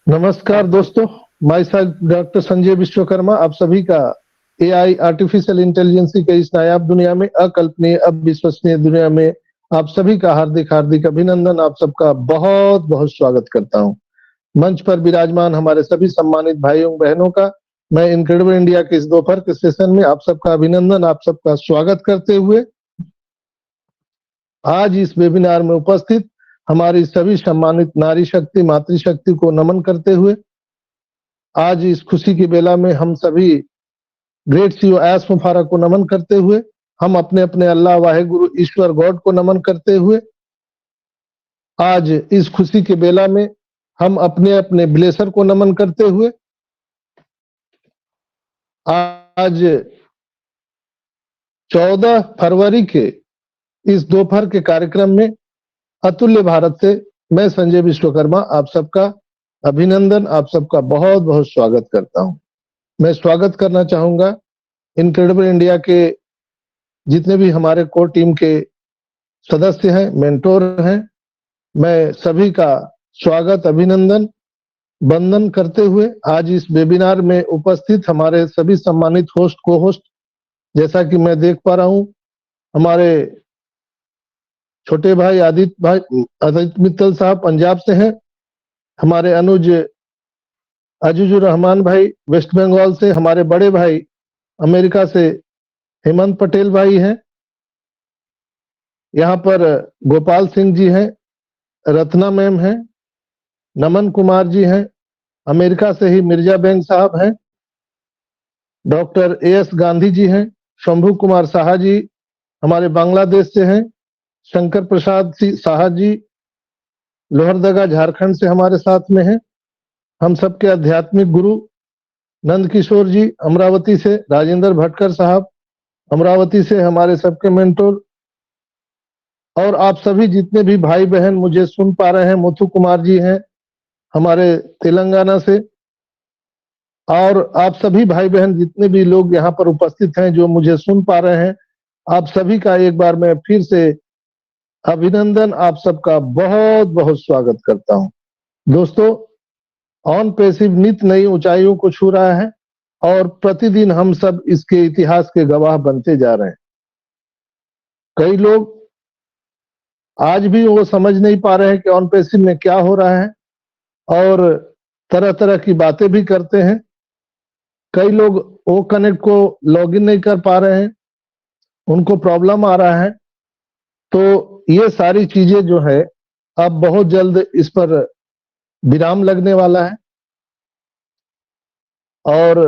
नमस्कार दोस्तों, my self doctor Sanjay Vishwakarma आप सभी का एआई आर्टिफिशियल इंटेलिजेंस की इस नायाब दुनिया में, अकल्पनीय अविश्वसनीय दुनिया में आप सभी का हार्दिक हार्दिक अभिनंदन। आप सबका बहुत बहुत स्वागत करता हूं। मंच पर विराजमान हमारे सभी सम्मानित भाइयों बहनों का मैं इनक्रेडिबल इंडिया के इस दोपहर के सेशन में आप सबका अभिनंदन, आप सबका स्वागत करते हुए आज इस वेबिनार में उपस्थित हमारी सभी सम्मानित नारी शक्ति मातृशक्ति को नमन करते हुए आज इस खुशी की बेला में हम सभी ग्रेट सीईओ एस मुफारा को नमन करते हुए हम अपने अपने अल्लाह वाहेगुरु ईश्वर गॉड को नमन करते हुए आज इस खुशी के बेला में हम अपने अपने ब्लेसर को नमन करते हुए आज 14 फरवरी के इस दोपहर के कार्यक्रम में अतुल्य भारत से मैं संजय विश्वकर्मा आप सबका अभिनंदन, आप सबका बहुत बहुत स्वागत करता हूं। मैं स्वागत करना चाहूंगा इनक्रेडिबल इंडिया के जितने भी हमारे कोर टीम के सदस्य हैं, मेंटोर हैं, मैं सभी का स्वागत अभिनंदन वंदन करते हुए आज इस वेबिनार में उपस्थित हमारे सभी सम्मानित होस्ट को होस्ट, जैसा कि मैं देख पा रहा हूं हमारे छोटे भाई आदित्य मित्तल साहब पंजाब से हैं, हमारे अनुज अजीजुर रहमान भाई वेस्ट बंगाल से, हमारे बड़े भाई अमेरिका से हेमंत पटेल भाई हैं, यहाँ पर गोपाल सिंह जी हैं, रत्ना मैम हैं, नमन कुमार जी हैं, अमेरिका से ही मिर्जा बैंक साहब हैं, डॉक्टर एएस गांधी जी हैं, शंभू कुमार साहा जी हमारे बांग्लादेश से हैं, शंकर प्रसाद साहा जी लोहरदगा झारखंड से हमारे साथ में हैं, हम सबके आध्यात्मिक गुरु नंद किशोर जी अमरावती से, राजेंद्र भटकर साहब अमरावती से हमारे सबके मेंटोर, और आप सभी जितने भी भाई बहन मुझे सुन पा रहे हैं, मुथु कुमार जी हैं हमारे तेलंगाना से, और आप सभी भाई बहन जितने भी लोग यहाँ पर उपस्थित हैं जो मुझे सुन पा रहे हैं, आप सभी का एक बार मैं फिर से अभिनंदन, आप सबका बहुत बहुत स्वागत करता हूं। दोस्तों, ऑन पैसिव नित नई ऊंचाइयों को छू रहा है और प्रतिदिन हम सब इसके इतिहास के गवाह बनते जा रहे हैं। कई लोग आज भी वो समझ नहीं पा रहे हैं कि ऑन पैसिव में क्या हो रहा है और तरह तरह की बातें भी करते हैं। कई लोग वो कनेक्ट को लॉगिन नहीं कर पा रहे हैं, उनको प्रॉब्लम आ रहा है। तो ये सारी चीजें जो है अब बहुत जल्द इस पर विराम लगने वाला है, और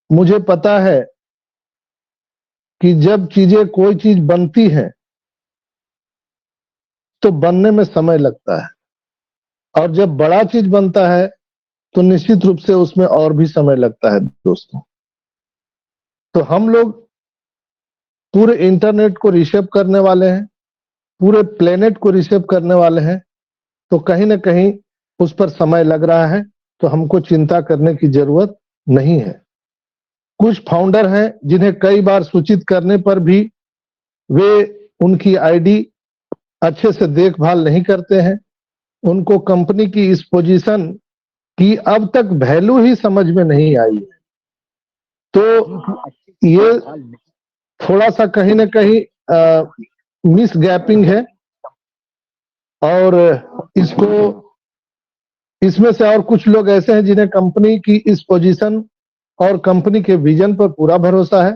मुझे पता है कि जब चीजें कोई चीज बनती है तो बनने में समय लगता है, और जब बड़ा चीज बनता है तो निश्चित रूप से उसमें और भी समय लगता है। दोस्तों, तो हम लोग पूरे इंटरनेट को रिशेप करने वाले हैं, पूरे प्लेनेट को रिशेप करने वाले हैं, तो कहीं ना कहीं उस पर समय लग रहा है, तो हमको चिंता करने की जरूरत नहीं है। कुछ फाउंडर हैं जिन्हें कई बार सूचित करने पर भी वे उनकी आईडी अच्छे से देखभाल नहीं करते हैं, उनको कंपनी की इस पोजीशन की अब तक वैल्यू ही समझ में नहीं आई है। तो ये थोड़ा सा कहीं ना कहीं मिस गैपिंग है, और इसमें से और कुछ लोग ऐसे हैं जिन्हें कंपनी की इस पोजीशन और कंपनी के विजन पर पूरा भरोसा है।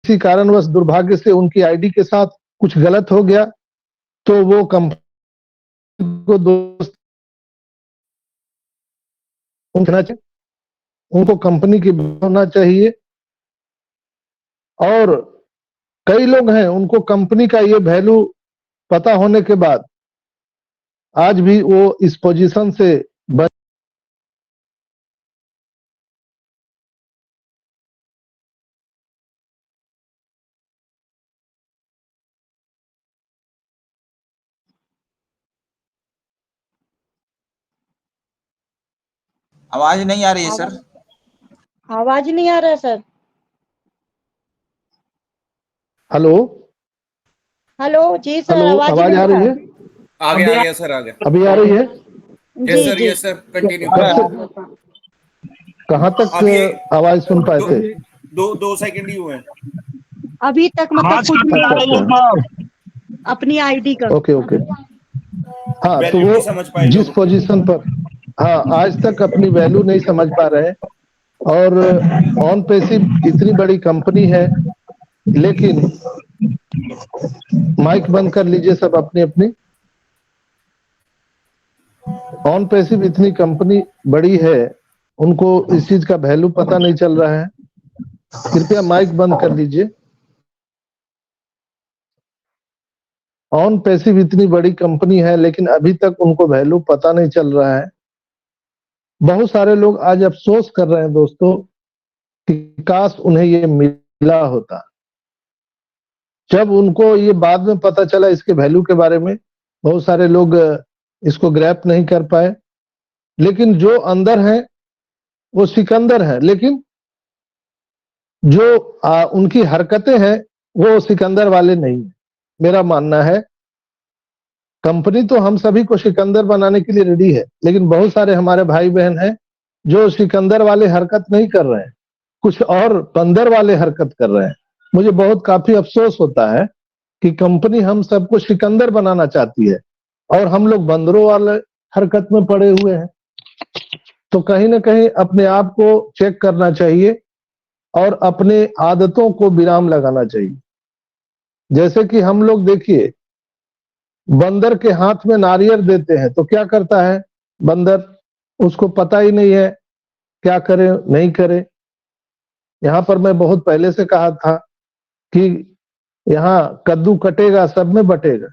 किसी कारणवश दुर्भाग्य से उनकी आईडी के साथ कुछ गलत हो गया तो वो कंपनी को दोस्त उनको कंपनी की होना चाहिए। और कई लोग हैं उनको कंपनी का ये वैल्यू पता होने के बाद आज भी वो इस पोजीशन से आवाज नहीं आ रही है सर। आवाज नहीं आ रहा है सर। हेलो हेलो जी सर, हेलो, आवाज आ रही है? आ गया सर, आ गया। अभी आ रही है? जी जी यस सर कंटिन्यू। कहाँ अब तक ये आवाज सुन पाए थे? दो सेकंड ही हुए। अभी तक मतलब आवाज कुछ कट नहीं रहा है साहब। अपनी आईडी का। Okay okay. हाँ तो वैल्यू नहीं समझ पाए वो जिस लोग। पोजीशन पर, हाँ आज तक अपनी वैल्यू नहीं समझ पा रहे हैं। और ऑन पैसिव इतनी बड़ी कंपनी है, लेकिन माइक बंद कर लीजिए सब अपनी अपनी। ऑन पैसिव इतनी कंपनी बड़ी है, उनको इस चीज का वैल्यू पता नहीं चल रहा है। कृपया माइक बंद कर लीजिए। ऑन पैसिव इतनी बड़ी कंपनी है, लेकिन अभी तक उनको वैल्यू पता नहीं चल रहा है। बहुत सारे लोग आज अफसोस कर रहे हैं दोस्तों कि काश उन्हें ये मिला होता। जब उनको ये बाद में पता चला इसके वैल्यू के बारे में, बहुत सारे लोग इसको ग्रैप नहीं कर पाए। लेकिन जो अंदर है वो सिकंदर है, लेकिन जो उनकी हरकतें हैं वो सिकंदर वाले नहीं है। मेरा मानना है कंपनी तो हम सभी को सिकंदर बनाने के लिए रेडी है, लेकिन बहुत सारे हमारे भाई बहन हैं जो सिकंदर वाले हरकत नहीं कर रहे हैं, कुछ और बंदर वाले हरकत कर रहे हैं। मुझे बहुत काफी अफसोस होता है कि कंपनी हम सबको सिकंदर बनाना चाहती है और हम लोग बंदरों वाले हरकत में पड़े हुए हैं। तो कहीं ना कहीं अपने आप को चेक करना चाहिए और अपने आदतों को विराम लगाना चाहिए। जैसे कि हम लोग देखिए, बंदर के हाथ में नारियल देते हैं तो क्या करता है बंदर? उसको पता ही नहीं है क्या करे नहीं करे। यहां पर मैं बहुत पहले से कहा था कि यहाँ कद्दू कटेगा सब में बटेगा,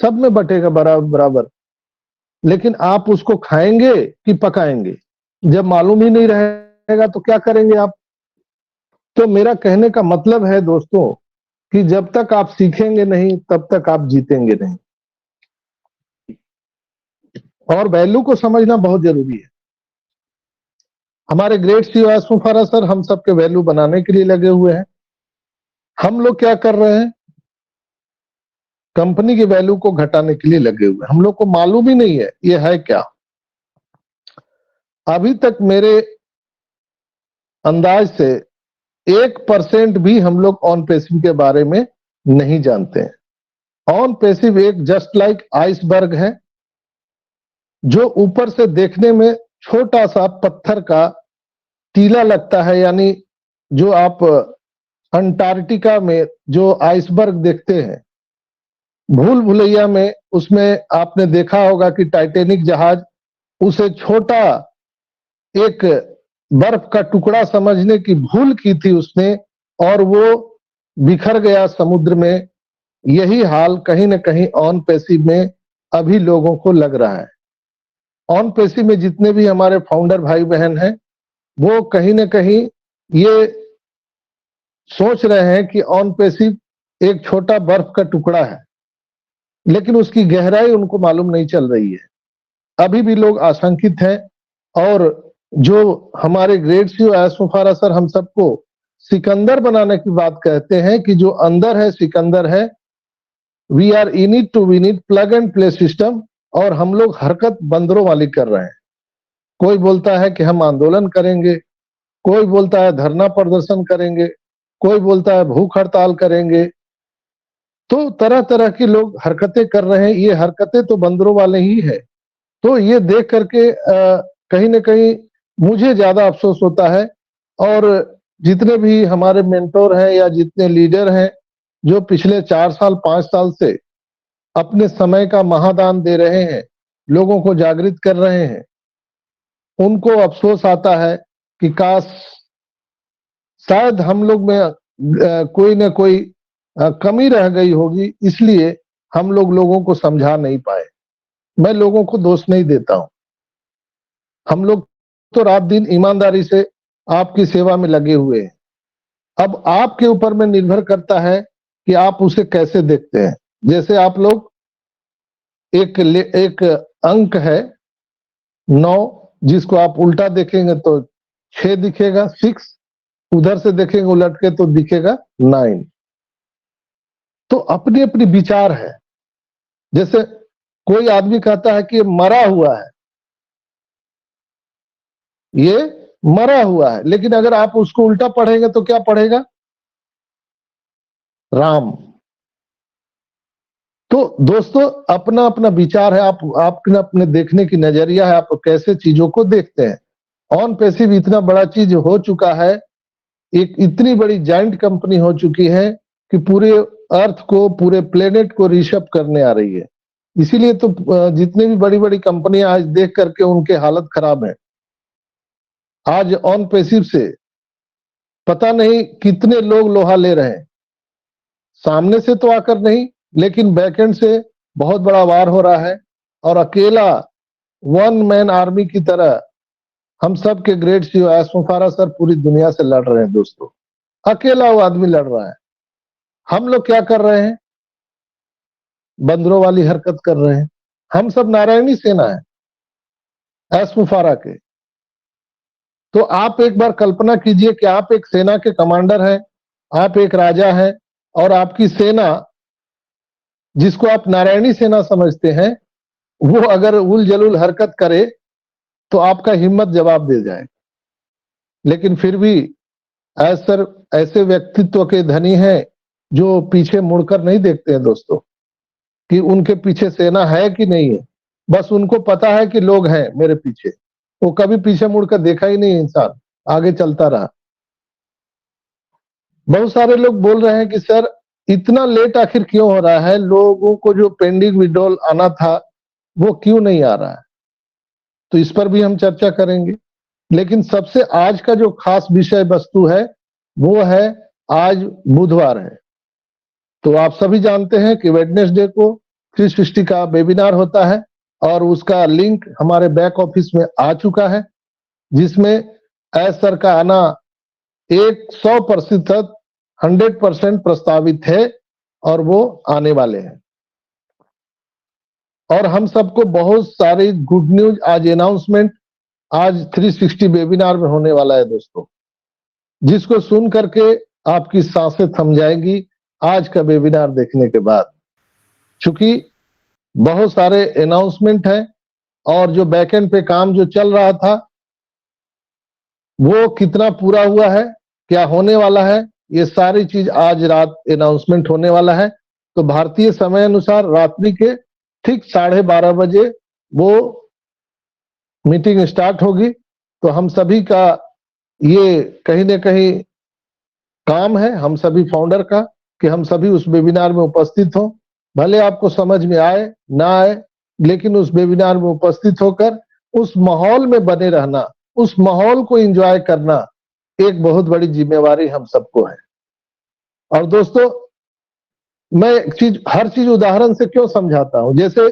सब में बटेगा बराबर बराबर, लेकिन आप उसको खाएंगे कि पकाएंगे? जब मालूम ही नहीं रहेगा तो क्या करेंगे आप? तो मेरा कहने का मतलब है दोस्तों कि जब तक आप सीखेंगे नहीं तब तक आप जीतेंगे नहीं। और वैल्यू को समझना बहुत जरूरी है। हमारे ग्रेट सीईओ एस मुफर्रह सर हम सबके वैल्यू बनाने के लिए लगे हुए हैं। हम लोग क्या कर रहे हैं? कंपनी की वैल्यू को घटाने के लिए लगे हुए हैं। हम लोग को मालूम ही नहीं है ये है क्या। अभी तक मेरे अंदाज से 1% भी हम लोग ऑन पैसिव के बारे में नहीं जानते हैं। ऑन पैसिव एक जस्ट लाइक आइसबर्ग है जो ऊपर से देखने में छोटा सा पत्थर का टीला लगता है। यानी जो आप अंटार्कटिका में जो आइसबर्ग देखते हैं, भूल भुलैया में, उसमें आपने देखा होगा कि टाइटैनिक जहाज उसे छोटा एक बर्फ का टुकड़ा समझने की भूल की थी उसने, और वो बिखर गया समुद्र में। यही हाल कहीं ना कहीं ऑन पैसिव में अभी लोगों को लग रहा है। ऑन पैसिव में जितने भी हमारे फाउंडर भाई बहन हैं, वो कहीं ना कहीं ये सोच रहे हैं कि ऑन पैसिव एक छोटा बर्फ का टुकड़ा है, लेकिन उसकी गहराई उनको मालूम नहीं चल रही है। अभी भी लोग आशंकित हैं। और जो हमारे ग्रेट सीईओ एस मुफर्रह सर हम सबको सिकंदर बनाने की बात कहते हैं कि जो अंदर है सिकंदर है। We are in it to win it, plug and play system. और हम लोग हरकत बंदरों वाली कर रहे हैं। कोई बोलता है कि हम आंदोलन करेंगे, कोई बोलता है धरना प्रदर्शन करेंगे, कोई बोलता है भूख हड़ताल करेंगे। तो तरह तरह के लोग हरकतें कर रहे हैं। ये हरकतें तो बंदरों वाले ही है। तो ये देख करके कहीं ना कहीं मुझे ज्यादा अफसोस होता है। और जितने भी हमारे मेंटोर हैं या जितने लीडर हैं जो पिछले 4 साल 5 साल से अपने समय का महादान दे रहे हैं, लोगों को जागृत कर रहे हैं, उनको अफसोस आता है कि काश शायद हम लोग में कोई ना कोई कमी रह गई होगी, इसलिए हम लोगों को समझा नहीं पाए। मैं लोगों को दोष नहीं देता हूं। हम लोग तो रात दिन ईमानदारी से आपकी सेवा में लगे हुए हैं। अब आपके ऊपर में निर्भर करता है कि आप उसे कैसे देखते हैं। जैसे आप लोग एक अंक है 9, जिसको आप उल्टा देखेंगे तो 6 दिखेगा 6, उधर से देखेंगे उलट के तो दिखेगा 9। तो अपनी अपनी विचार है। जैसे कोई आदमी कहता है कि मरा हुआ है, ये मरा हुआ है। लेकिन अगर आप उसको उल्टा पढ़ेंगे तो क्या पढ़ेगा? राम। तो दोस्तों अपना अपना विचार है, आपने अपने देखने की नजरिया है, आप कैसे चीजों को देखते हैं। ऑन पैसिव इतना बड़ा चीज हो चुका है, एक इतनी बड़ी जाइंट कंपनी हो चुकी है कि पूरे अर्थ को, पूरे प्लेनेट को रीशअप करने आ रही है। इसीलिए तो जितनी भी बड़ी बड़ी कंपनियां आज देख करके उनके हालत खराब है। आज ऑन पैसिव से पता नहीं कितने लोग लोहा ले रहे हैं, सामने से तो आकर नहीं, लेकिन बैकएंड से बहुत बड़ा वार हो रहा है। और अकेला वन मैन आर्मी की तरह हम सब के ग्रेट सीईओ एस मुफारा सर पूरी दुनिया से लड़ रहे हैं दोस्तों। अकेला वो आदमी लड़ रहा है। हम लोग क्या कर रहे हैं? बंदरों वाली हरकत कर रहे हैं। हम सब नारायणी सेना है एस मुफारा के। तो आप एक बार कल्पना कीजिए कि आप एक सेना के कमांडर हैं, आप एक राजा हैं, और आपकी सेना, जिसको आप नारायणी सेना समझते हैं, वो अगर उल जलूल हरकत करे तो आपका हिम्मत जवाब दे जाए। लेकिन फिर भी ऐसे व्यक्तित्व के धनी हैं जो पीछे मुड़कर नहीं देखते हैं दोस्तों, कि उनके पीछे सेना है कि नहीं है। बस उनको पता है कि लोग हैं मेरे पीछे। वो कभी पीछे मुड़कर देखा ही नहीं, इंसान आगे चलता रहा। बहुत सारे लोग बोल रहे हैं कि सर इतना लेट आखिर क्यों हो रहा है, लोगों को जो पेंडिंग विड्रॉल आना था वो क्यों नहीं आ रहा है। तो इस पर भी हम चर्चा करेंगे। लेकिन सबसे आज का जो खास विषय वस्तु है वो है, आज बुधवार है, तो आप सभी जानते हैं कि वेडनेसडे को 360 का वेबिनार होता है, और उसका लिंक हमारे बैक ऑफिस में आ चुका है, जिसमें एस सर का आना 100% प्रस्तावित है, और वो आने वाले हैं। और हम सबको बहुत सारी गुड न्यूज, आज अनाउंसमेंट आज 360 वेबिनार में होने वाला है दोस्तों, जिसको सुन करके आपकी सांसें थम जाएंगी आज का वेबिनार देखने के बाद। चूंकि बहुत सारे अनाउंसमेंट हैं, और जो बैकएंड पे काम जो चल रहा था वो कितना पूरा हुआ है, क्या होने वाला है, ये सारी चीज आज रात अनाउंसमेंट होने वाला है। तो भारतीय समय अनुसार रात्रि के ठीक 12:30 बजे वो मीटिंग स्टार्ट होगी। तो हम सभी का ये कहीं न कहीं काम है, हम सभी फाउंडर का, कि हम सभी उस वेबिनार में उपस्थित हों। भले आपको समझ में आए ना आए, लेकिन उस वेबिनार में उपस्थित होकर उस माहौल में बने रहना, उस माहौल को एंजॉय करना एक बहुत बड़ी जिम्मेवारी हम सबको है। और दोस्तों मैं हर चीज उदाहरण से क्यों समझाता हूं। जैसे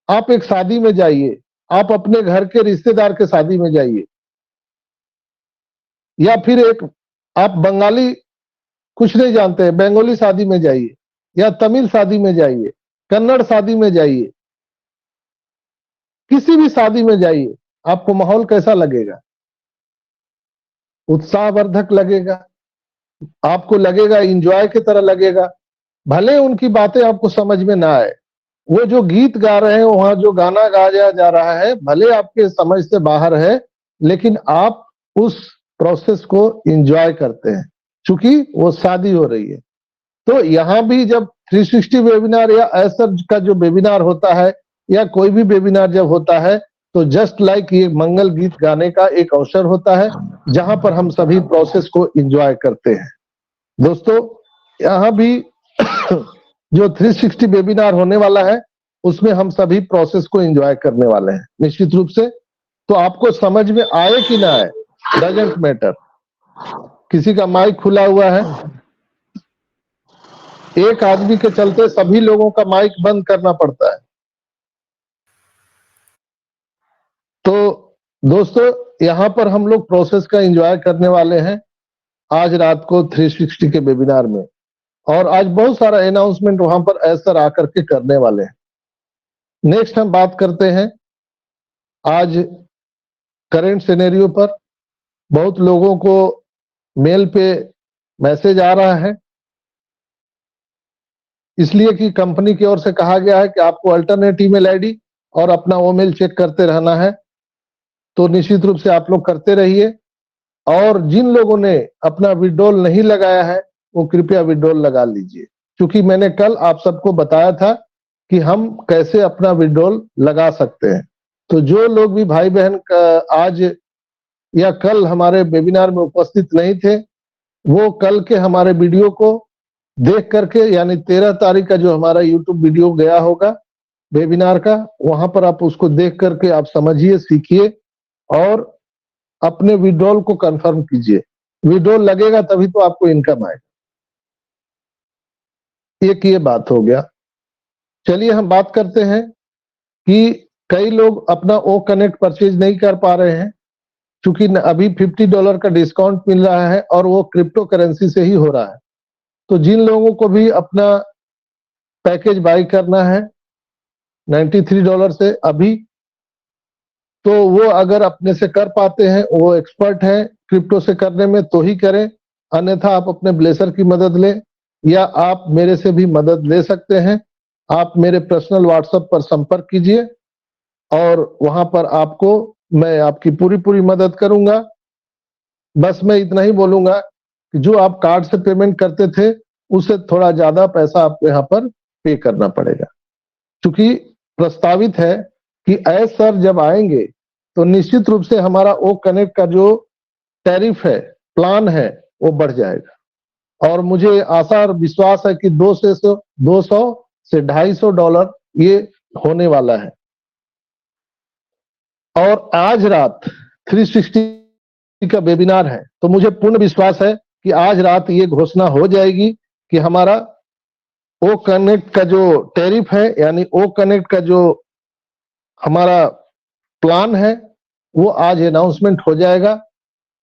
आप एक शादी में जाइए, आप अपने घर के रिश्तेदार के शादी में जाइए, या फिर एक आप बंगाली कुछ नहीं जानते हैं, बंगाली शादी में जाइए, या तमिल शादी में जाइए, कन्नड़ शादी में जाइए, किसी भी शादी में जाइए, आपको माहौल कैसा लगेगा? उत्साहवर्धक लगेगा, आपको लगेगा एंजॉय की तरह लगेगा। भले उनकी बातें आपको समझ में ना आए, वो जो गीत गा रहे हैं, वहां जो गाना गाया जा रहा है, भले आपके समझ से बाहर है, लेकिन आप उस प्रोसेस को एंजॉय करते हैं, क्योंकि वो शादी हो रही है। तो यहां भी जब 360 वेबिनार या ऐसा का जो वेबिनार होता है, या कोई भी वेबिनार जब होता है, तो जस्ट लाइक ये मंगल गीत गाने का एक अवसर होता है, जहां पर हम सभी प्रोसेस को एंजॉय करते हैं। दोस्तों यहां भी जो 360 वेबिनार होने वाला है, उसमें हम सभी प्रोसेस को एंजॉय करने वाले हैं निश्चित रूप से। तो आपको समझ में आए कि ना आए, डजंट मैटर। किसी का माइक खुला हुआ है, एक आदमी के चलते सभी लोगों का माइक बंद करना पड़ता है। तो दोस्तों यहां पर हम लोग प्रोसेस का एंजॉय करने वाले हैं आज रात को 360 के वेबिनार में। और आज बहुत सारा अनाउंसमेंट वहां पर ऐसा आकर के करने वाले हैं। नेक्स्ट हम बात करते हैं आज करंट सिनेरियो पर। बहुत लोगों को मेल पे मैसेज आ रहा है, इसलिए कि कंपनी की ओर से कहा गया है कि आपको अल्टरनेट ईमेल आईडी और अपना वो मेल चेक करते रहना है। तो निश्चित रूप से आप लोग करते रहिए। और जिन लोगों ने अपना विड्रॉल नहीं लगाया है वो कृपया विड्रॉल लगा लीजिए, क्योंकि मैंने कल आप सबको बताया था कि हम कैसे अपना विड्रॉल लगा सकते हैं। तो जो लोग भी भाई बहन आज या कल हमारे वेबिनार में उपस्थित नहीं थे, वो कल के हमारे वीडियो को देख करके, यानी 13 तारीख का जो हमारा यूट्यूब वीडियो गया होगा वेबिनार का, वहां पर आप उसको देख करके आप समझिए, सीखिए और अपने विड्रॉल को कंफर्म कीजिए। विड्रॉल लगेगा तभी तो आपको इनकम आएगा। एक ये बात हो गया। चलिए हम बात करते हैं कि कई लोग अपना ओ कनेक्ट परचेज नहीं कर पा रहे हैं, क्योंकि अभी $50 का डिस्काउंट मिल रहा है और वो क्रिप्टो करेंसी से ही हो रहा है। तो जिन लोगों को भी अपना पैकेज बाई करना है $93 से अभी, तो वो अगर अपने से कर पाते हैं, वो एक्सपर्ट हैं क्रिप्टो से करने में, तो ही करें। अन्यथा आप अपने ब्लेसर की मदद लें या आप मेरे से भी मदद ले सकते हैं। आप मेरे पर्सनल व्हाट्सएप पर संपर्क कीजिए और वहां पर आपको मैं आपकी पूरी मदद करूंगा। बस मैं इतना ही बोलूंगा कि जो आप कार्ड से पेमेंट करते थे उससे थोड़ा ज्यादा पैसा आपको यहाँ पर पे करना पड़ेगा, क्योंकि प्रस्तावित है कि एज सर जब आएंगे तो निश्चित रूप से हमारा ओ कनेक्ट का जो टैरिफ है, प्लान है, वो बढ़ जाएगा। और मुझे आशा और विश्वास है कि 200 से $250 ये होने वाला है। और आज रात 360 का वेबिनार है, तो मुझे पूर्ण विश्वास है कि आज रात ये घोषणा हो जाएगी कि हमारा ओ कनेक्ट का जो टैरिफ है, यानी ओ कनेक्ट का जो हमारा प्लान है, वो आज अनाउंसमेंट हो जाएगा।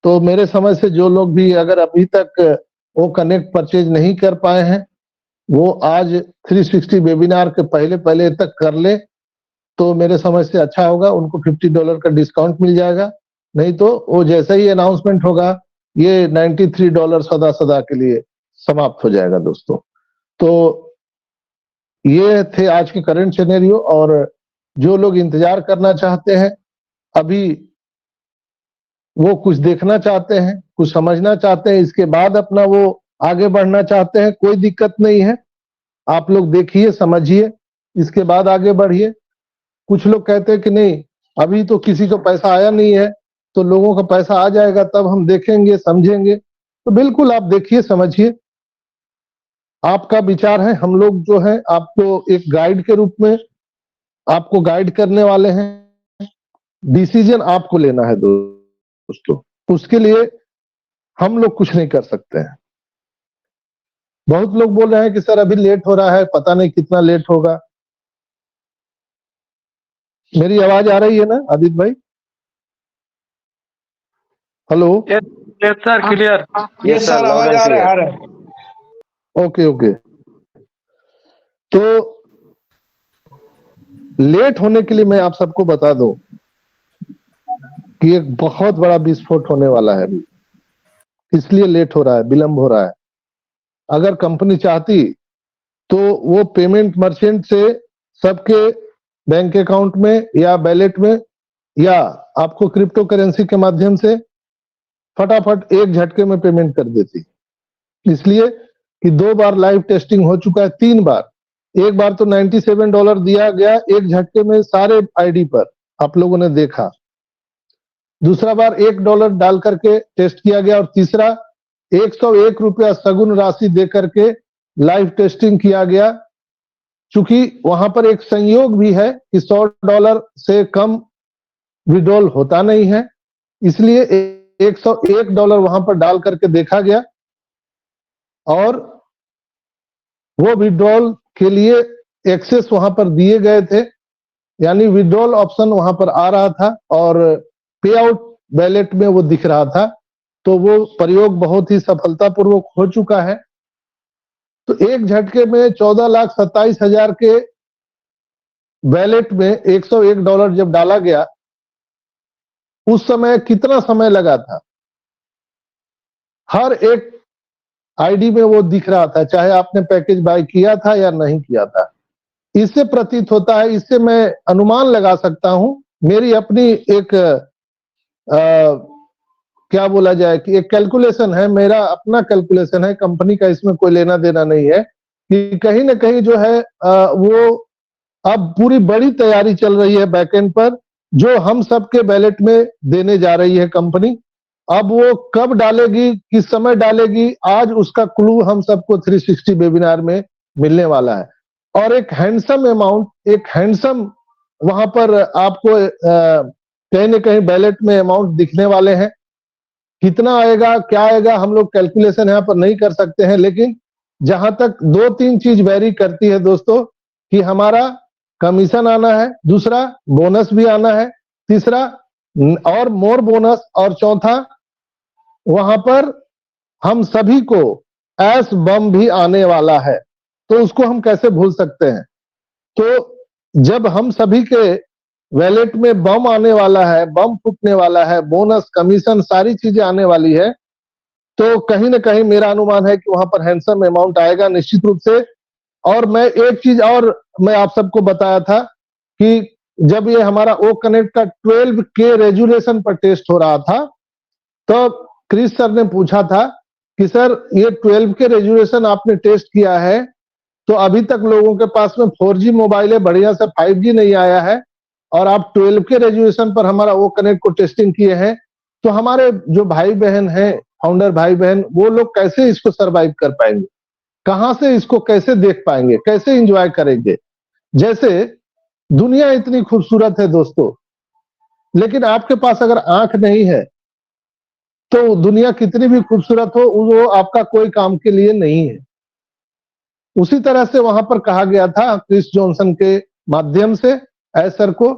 तो मेरे समझ से जो लोग भी अगर अभी तक ओ कनेक्ट परचेज नहीं कर पाए हैं, वो आज 360 वेबिनार के पहले तक कर ले, तो मेरे समझ से अच्छा होगा। उनको $50 का डिस्काउंट मिल जाएगा। नहीं तो वो जैसे ही अनाउंसमेंट होगा, ये $93 सदा के लिए समाप्त हो जाएगा दोस्तों। तो ये थे आज के करंट सिनेरियो। और जो लोग इंतजार करना चाहते हैं, अभी वो कुछ देखना चाहते हैं, कुछ समझना चाहते हैं, इसके बाद अपना वो आगे बढ़ना चाहते हैं, कोई दिक्कत नहीं है। आप लोग देखिए, समझिए, इसके बाद आगे बढ़िए। कुछ लोग कहते हैं कि नहीं, अभी तो किसी को पैसा आया नहीं है, तो लोगों का पैसा आ जाएगा तब हम देखेंगे, समझेंगे। तो बिल्कुल आप देखिए, समझिए, आपका विचार है। हम लोग जो है आपको एक गाइड के रूप में आपको गाइड करने वाले हैं। डिसीजन आपको लेना है दोस्तों, उसके लिए हम लोग कुछ नहीं कर सकते हैं। बहुत लोग बोल रहे हैं कि सर अभी लेट हो रहा है, पता नहीं कितना लेट होगा। मेरी आवाज आ रही है ना आदित्य भाई? Hello? Yes sir, clear. Yes sir, आवाज आ रहा है। ओके। तो लेट होने के लिए मैं आप सबको बता दूं कि एक बहुत बड़ा विस्फोट होने वाला है अभी, इसलिए लेट हो रहा है, विलंब हो रहा है। अगर कंपनी चाहती तो वो पेमेंट मर्चेंट से सबके बैंक अकाउंट में या वैलेट में या आपको क्रिप्टो करेंसी के माध्यम से फटाफट एक झटके में पेमेंट कर देती। इसलिए कि 2 बार लाइव टेस्टिंग हो चुका है, 3 बार। एक बार तो $97 दिया गया एक झटके में सारे आईडी पर, आप लोगों ने देखा। दूसरा बार $1 डाल करके टेस्ट किया गया और तीसरा ₹101 सगुन राशि दे करके लाइव टेस्टिंग किया गया। चूंकि वहां पर एक संयोग भी है कि $100 से कम विड्रॉल होता नहीं है, इसलिए $101 वहां पर डाल करके देखा गया और वो विड्रॉल के लिए एक्सेस वहां पर दिए गए थे, यानी विड्रॉल ऑप्शन वहां पर आ रहा था और पे आउट वैलेट में वो दिख रहा था। तो वो प्रयोग बहुत ही सफलतापूर्वक हो चुका है। तो एक झटके में 14,27,000 के वैलेट में $101 जब डाला गया, उस समय कितना समय लगा था? हर एक आईडी में वो दिख रहा था, चाहे आपने पैकेज बाय किया था या नहीं किया था। इससे प्रतीत होता है, इससे मैं अनुमान लगा सकता हूं, मेरी अपनी एक क्या बोला जाए कि एक कैलकुलेशन है, मेरा अपना कैलकुलेशन है, कंपनी का इसमें कोई लेना देना नहीं है, कि कहीं ना कहीं जो है वो अब पूरी बड़ी तैयारी चल रही है बैकएंड पर, जो हम सबके बैलेट में देने जा रही है कंपनी। अब वो कब डालेगी, किस समय डालेगी, आज उसका क्लू हम सबको 360 वेबिनार में मिलने वाला है। और एक हैंडसम अमाउंट, एक हैंडसम वहां पर आपको कहीं ना कहीं बैलेट में अमाउंट दिखने वाले हैं। कितना आएगा, क्या आएगा, हम लोग कैलकुलेशन यहाँ पर नहीं कर सकते हैं, लेकिन जहां तक 2-3 चीज वेरी करती है दोस्तों, कि हमारा कमीशन आना है, दूसरा बोनस भी आना है, तीसरा और मोर बोनस, और चौथा वहां पर हम सभी को एस बम भी आने वाला है। तो उसको हम कैसे भूल सकते हैं। तो जब हम सभी के वैलेट में बम आने वाला है, बम फूटने वाला है, बोनस, कमीशन, सारी चीजें आने वाली है, तो कहीं ना कहीं मेरा अनुमान है कि वहां पर हैंडसम अमाउंट आएगा निश्चित रूप से। और मैं एक चीज और मैं आप सबको बताया था कि जब ये हमारा ओ कनेक्ट का 12K रेजुलेशन पर टेस्ट हो रहा था, तो क्रिस सर ने पूछा था कि सर ये 12K रेजुलेशन आपने टेस्ट किया है, तो अभी तक लोगों के पास में 4G मोबाइल है, बढ़िया से 5G नहीं आया है, और आप 12K रेजुलेशन पर हमारा ओ कनेक्ट को टेस्टिंग किए हैं, तो हमारे जो भाई बहन हैं, फाउंडर भाई बहन, वो लोग कैसे इसको सरवाइव कर पाएंगे, कहां से इसको कैसे देख पाएंगे, कैसे एंजॉय करेंगे। जैसे दुनिया इतनी खूबसूरत है दोस्तों, लेकिन आपके पास अगर आंख नहीं है तो दुनिया कितनी भी खूबसूरत हो, वो आपका कोई काम के लिए नहीं है। उसी तरह से वहां पर कहा गया था क्रिस जॉनसन के माध्यम से सर को,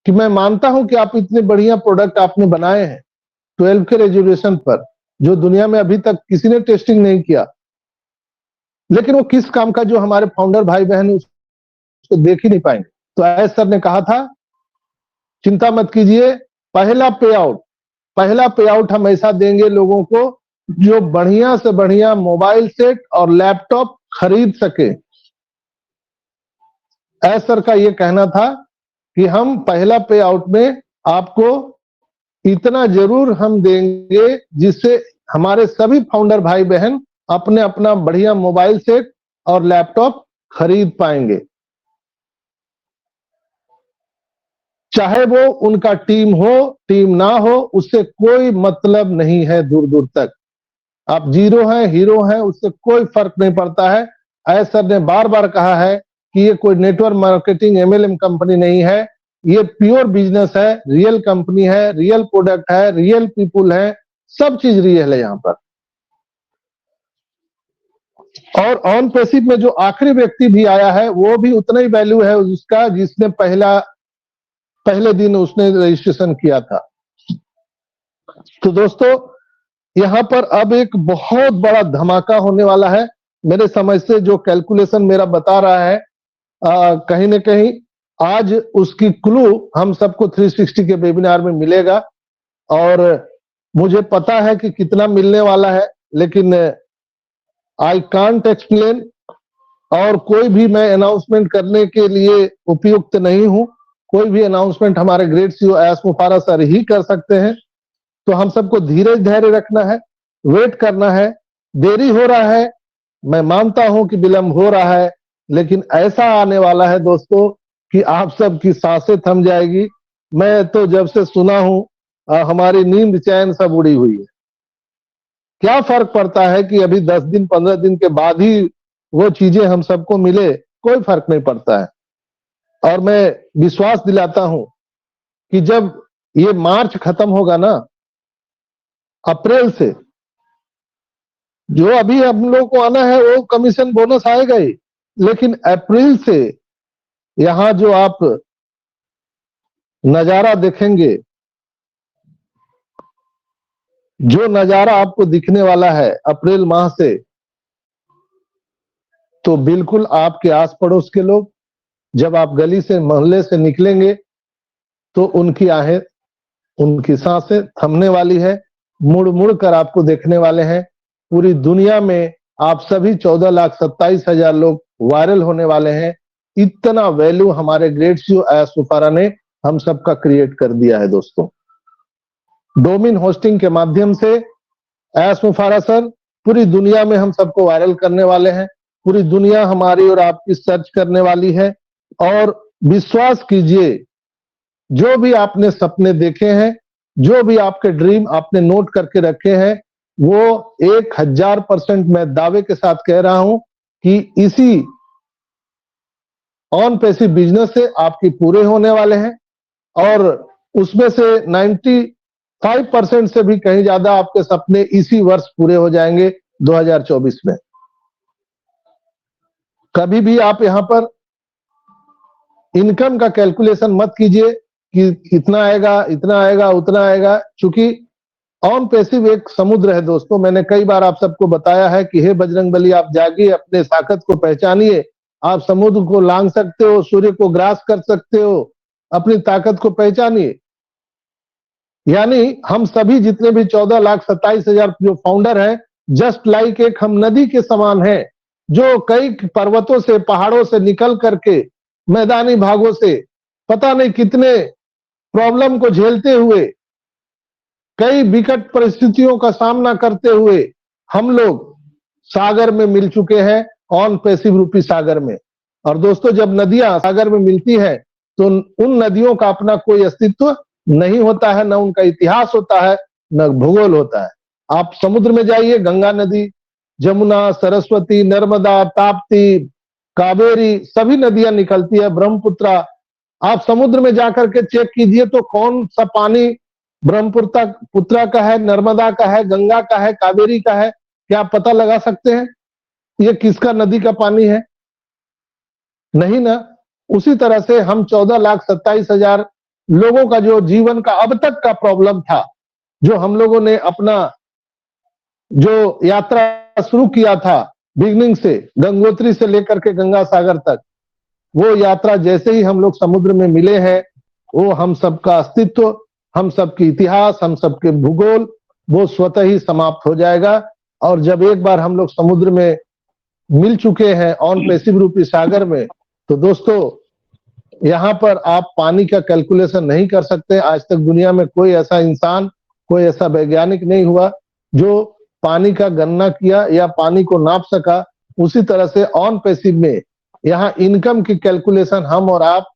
कि मैं मानता हूं कि आप इतने बढ़िया प्रोडक्ट आपने बनाए हैं 12K रेजोल्यूशन पर, जो दुनिया में अभी तक किसी ने टेस्टिंग नहीं किया, लेकिन वो किस काम का, जो हमारे फाउंडर भाई बहन उसको देख ही नहीं पाएंगे। तो सर ने कहा था, चिंता मत कीजिए, पहला पे आउट हम ऐसा देंगे लोगों को जो बढ़िया से बढ़िया मोबाइल सेट और लैपटॉप खरीद सके। सर का ये कहना था कि हम पहला पे आउट में आपको इतना जरूर हम देंगे जिससे हमारे सभी फाउंडर भाई बहन अपने अपना बढ़िया मोबाइल सेट और लैपटॉप खरीद पाएंगे, चाहे वो उनका टीम हो, टीम ना हो, उससे कोई मतलब नहीं है। दूर दूर तक आप जीरो हैं, हीरो हैं, उससे कोई फर्क नहीं पड़ता है। सर ने बार बार कहा है कि ये कोई नेटवर्क मार्केटिंग MLM कंपनी नहीं है, ये प्योर बिजनेस है, रियल कंपनी है, रियल प्रोडक्ट है, रियल पीपुल है, सब चीज रियल है यहाँ पर। और ऑन पैसिव में जो आखिरी व्यक्ति भी आया है, वो भी उतना ही वैल्यू है उसका जिसने पहले दिन उसने रजिस्ट्रेशन किया था। तो दोस्तों, यहां पर अब एक बहुत बड़ा धमाका होने वाला है। मेरे समझ से जो कैलकुलेशन मेरा बता रहा है, कहीं ना कहीं आज उसकी क्लू हम सबको 360 के वेबिनार में मिलेगा, और मुझे पता है कि कितना मिलने वाला है, लेकिन आई कांट एक्सप्लेन, और कोई भी मैं अनाउंसमेंट करने के लिए उपयुक्त नहीं हूं। कोई भी अनाउंसमेंट हमारे ग्रेट CEO एस मुफारा सर ही कर सकते हैं। तो हम सबको धीरज धैर्य रखना है, वेट करना है। देरी हो रहा है, मैं मानता हूं कि विलंब हो रहा है, लेकिन ऐसा आने वाला है दोस्तों कि आप सबकी सांसें थम जाएगी। मैं तो जब से सुना हूं हमारी नींद चैन सब उड़ी हुई है। क्या फर्क पड़ता है कि अभी 10 दिन 15 दिन के बाद ही वो चीजें हम सबको मिले, कोई फर्क नहीं पड़ता है। और मैं विश्वास दिलाता हूं कि जब ये मार्च खत्म होगा ना, अप्रैल से जो अभी हम लोग को आना है वो कमीशन बोनस आएगा ही, लेकिन अप्रैल से यहां जो आप नजारा देखेंगे, जो नजारा आपको दिखने वाला है अप्रैल माह से, तो बिल्कुल आपके आस पड़ोस के लोग जब आप गली से, मोहल्ले से निकलेंगे, तो उनकी आहें, उनकी सांसें थमने वाली है, मुड़ मुड़ कर आपको देखने वाले हैं। पूरी दुनिया में आप सभी 14,27,000 लोग वायरल होने वाले हैं। इतना वैल्यू हमारे ग्रेट CEO एस मुफारा ने हम सबका क्रिएट कर दिया है दोस्तों। डोमेन होस्टिंग के माध्यम से एस मुफारा सर पूरी दुनिया में हम सबको वायरल करने वाले हैं। पूरी दुनिया हमारी और आपकी सर्च करने वाली है। और विश्वास कीजिए, जो भी आपने सपने देखे हैं, जो भी आपके ड्रीम आपने नोट करके रखे हैं, वो 1000% मैं दावे के साथ कह रहा हूं कि इसी ऑन पैसिव बिजनेस से आपकी पूरे होने वाले हैं। और उसमें से 95% से भी कहीं ज्यादा आपके सपने इसी वर्ष पूरे हो जाएंगे 2024 में। कभी भी आप यहां पर इनकम का कैलकुलेशन मत कीजिए कि इतना आएगा, इतना आएगा, उतना आएगा, क्योंकि ऑन पैसिव एक समुद्र है दोस्तों। मैंने कई बार आप सबको बताया है कि हे बजरंगबली, आप जागिए, अपने ताकत को पहचानिए। आप समुद्र को लांघ सकते हो, सूर्य को ग्रास कर सकते हो, अपनी ताकत को पहचानिए। यानी हम सभी जितने भी 14,27,000 जो फाउंडर हैं, जस्ट लाइक एक हम नदी के समान हैं, जो कई पर्वतों से, पहाड़ों से निकल करके, मैदानी भागों से, पता नहीं कितने प्रॉब्लम को झेलते हुए, कई विकट परिस्थितियों का सामना करते हुए हम लोग सागर में मिल चुके हैं, ऑन पैसिव रूपी सागर में। और दोस्तों, जब नदियां सागर में मिलती है तो उन नदियों का अपना कोई अस्तित्व नहीं होता है, न उनका इतिहास होता है, न भूगोल होता है। आप समुद्र में जाइए, गंगा नदी, जमुना, सरस्वती, नर्मदा, ताप्ती, कावेरी, सभी नदियां निकलती है, ब्रह्मपुत्रा। आप समुद्र में जाकर के चेक कीजिए तो कौन सा पानी ब्रह्मपुत्रा का है, नर्मदा का है, गंगा का है, कावेरी का है? क्या आप पता लगा सकते हैं ये किसका नदी का पानी है? नहीं ना। उसी तरह से हम 14,27,000 लोगों का जो जीवन का अब तक का प्रॉब्लम था, जो हम लोगों ने अपना जो यात्रा शुरू किया था बिगनिंग से, गंगोत्री से लेकर के गंगा सागर तक, वो यात्रा जैसे ही हम लोग समुद्र में मिले हैं, वो हम सबका अस्तित्व, हम सबकी इतिहास, हम सबके भूगोल, वो स्वतः ही समाप्त हो जाएगा। और जब एक बार हम लोग समुद्र में मिल चुके हैं, ऑन पैसिव रूपी सागर में, तो दोस्तों यहां पर आप पानी का कैलकुलेशन नहीं कर सकते। आज तक दुनिया में कोई ऐसा इंसान, कोई ऐसा वैज्ञानिक नहीं हुआ जो पानी का गणना किया या पानी को नाप सका। उसी तरह से ऑन पैसिव में यहां इनकम की कैलकुलेशन हम और आप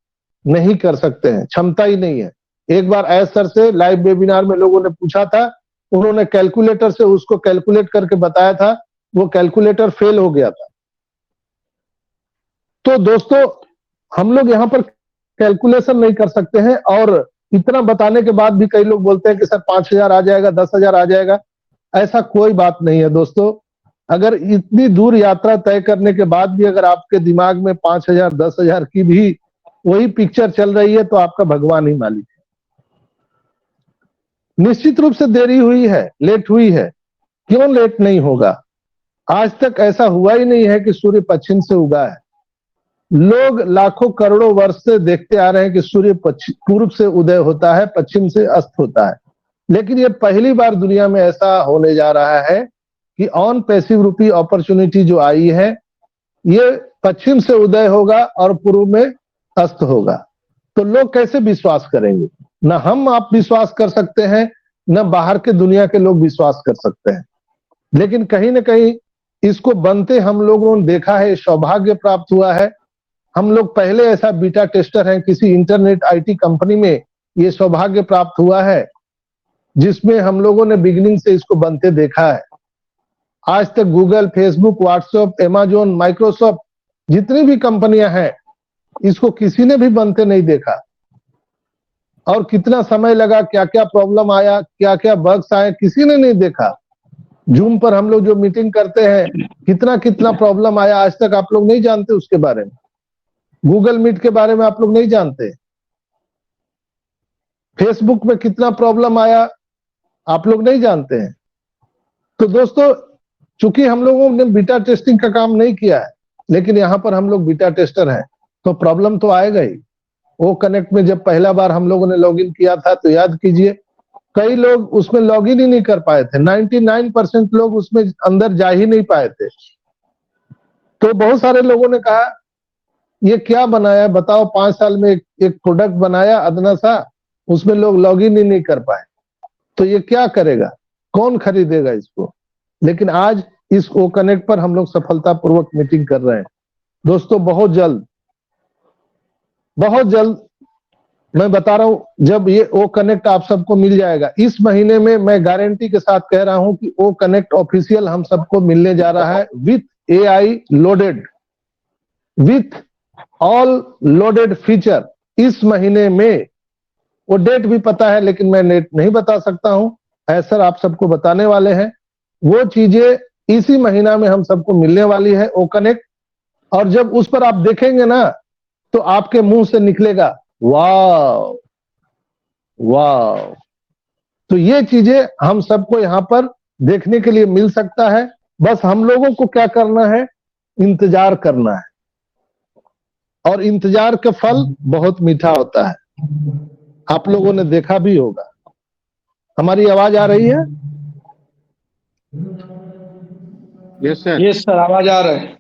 नहीं कर सकते हैं, क्षमता ही नहीं है। एक बार एस सर से लाइव वेबिनार में लोगों ने पूछा था, उन्होंने कैलकुलेटर से उसको कैलकुलेट करके बताया था, वो कैलकुलेटर फेल हो गया था। तो दोस्तों, हम लोग यहाँ पर कैलकुलेशन नहीं कर सकते हैं। और इतना बताने के बाद भी कई लोग बोलते हैं कि सर 5,000 आ जाएगा, 10,000 आ जाएगा। ऐसा कोई बात नहीं है दोस्तों। अगर इतनी दूर यात्रा तय करने के बाद भी अगर आपके दिमाग में 5,000, 10,000 की भी वही पिक्चर चल रही है, तो आपका भगवान ही मालिक है। निश्चित रूप से देरी हुई है, लेट हुई है। क्यों लेट नहीं होगा? आज तक ऐसा हुआ ही नहीं है कि सूर्य पश्चिम से उगा है। लोग लाखों करोड़ों वर्ष से देखते आ रहे हैं कि सूर्य पूर्व से उदय होता है, पश्चिम से अस्त होता है। लेकिन ये पहली बार दुनिया में ऐसा होने जा रहा है कि ऑन पैसिव रूपी अपॉर्चुनिटी जो आई है, ये पश्चिम से उदय होगा और पूर्व में अस्त होगा। तो लोग कैसे विश्वास करेंगे? न हम आप विश्वास कर सकते हैं, न बाहर के दुनिया के लोग विश्वास कर सकते हैं। लेकिन कहीं ना कहीं इसको बनते हम लोगों ने देखा है, सौभाग्य प्राप्त हुआ है। हम लोग पहले ऐसा बीटा टेस्टर हैं किसी इंटरनेट आईटी कंपनी में, ये सौभाग्य प्राप्त हुआ है जिसमें हम लोगों ने बिगिनिंग से इसको बनते देखा है। आज तक Google, Facebook, WhatsApp, Amazon, Microsoft, जितनी भी कंपनियां हैं, इसको किसी ने भी बनते नहीं देखा। और कितना समय लगा, क्या क्या प्रॉब्लम आया, क्या क्या बग्स आए, किसी ने नहीं देखा। जूम पर हम लोग जो मीटिंग करते हैं, कितना कितना प्रॉब्लम आया, आज तक आप लोग नहीं जानते उसके बारे में। गूगल मीट के बारे में आप लोग नहीं जानते। फेसबुक में कितना प्रॉब्लम आया, आप लोग नहीं जानते हैं। तो दोस्तों, चूंकि हम लोगों ने बीटा टेस्टिंग का काम नहीं किया है, लेकिन यहाँ पर हम लोग बीटा टेस्टर हैं, तो प्रॉब्लम तो आएगा ही। वो कनेक्ट में जब पहला बार हम लोगों ने लॉगिन किया था, तो याद कीजिए कई लोग उसमें लॉगिन ही नहीं कर पाए थे। 99% लोग उसमें अंदर जा ही नहीं पाए थे। तो बहुत सारे लोगों ने कहा ये क्या बनाया बताओ, 5 साल में एक प्रोडक्ट बनाया अदना सा, उसमें लोग लॉगिन ही नहीं कर पाए। तो ये क्या करेगा, कौन खरीदेगा इसको। लेकिन आज इस ओ कनेक्ट पर हम लोग सफलतापूर्वक मीटिंग कर रहे हैं। दोस्तों बहुत जल्द मैं बता रहा हूं, जब ये ओ कनेक्ट आप सबको मिल जाएगा इस महीने में, मैं गारंटी के साथ कह रहा हूं कि ओ कनेक्ट ऑफिशियल हम सबको मिलने जा रहा है with AI loaded, with all loaded feature इस महीने में। वो डेट भी पता है लेकिन मैं नेट नहीं बता सकता हूं, ऐसा आप सबको बताने वाले हैं। वो चीजें इसी महीना में हम सबको मिलने वाली है ओ कनेक्ट। और जब उस पर आप देखेंगे ना तो आपके मुंह से निकलेगा वाह वाह। तो ये चीजें हम सबको यहां पर देखने के लिए मिल सकता है। बस हम लोगों को क्या करना है, इंतजार करना है, और इंतजार का फल बहुत मीठा होता है। आप लोगों ने देखा भी होगा। हमारी आवाज आ रही है? यस सर, आवाज आ रहा है।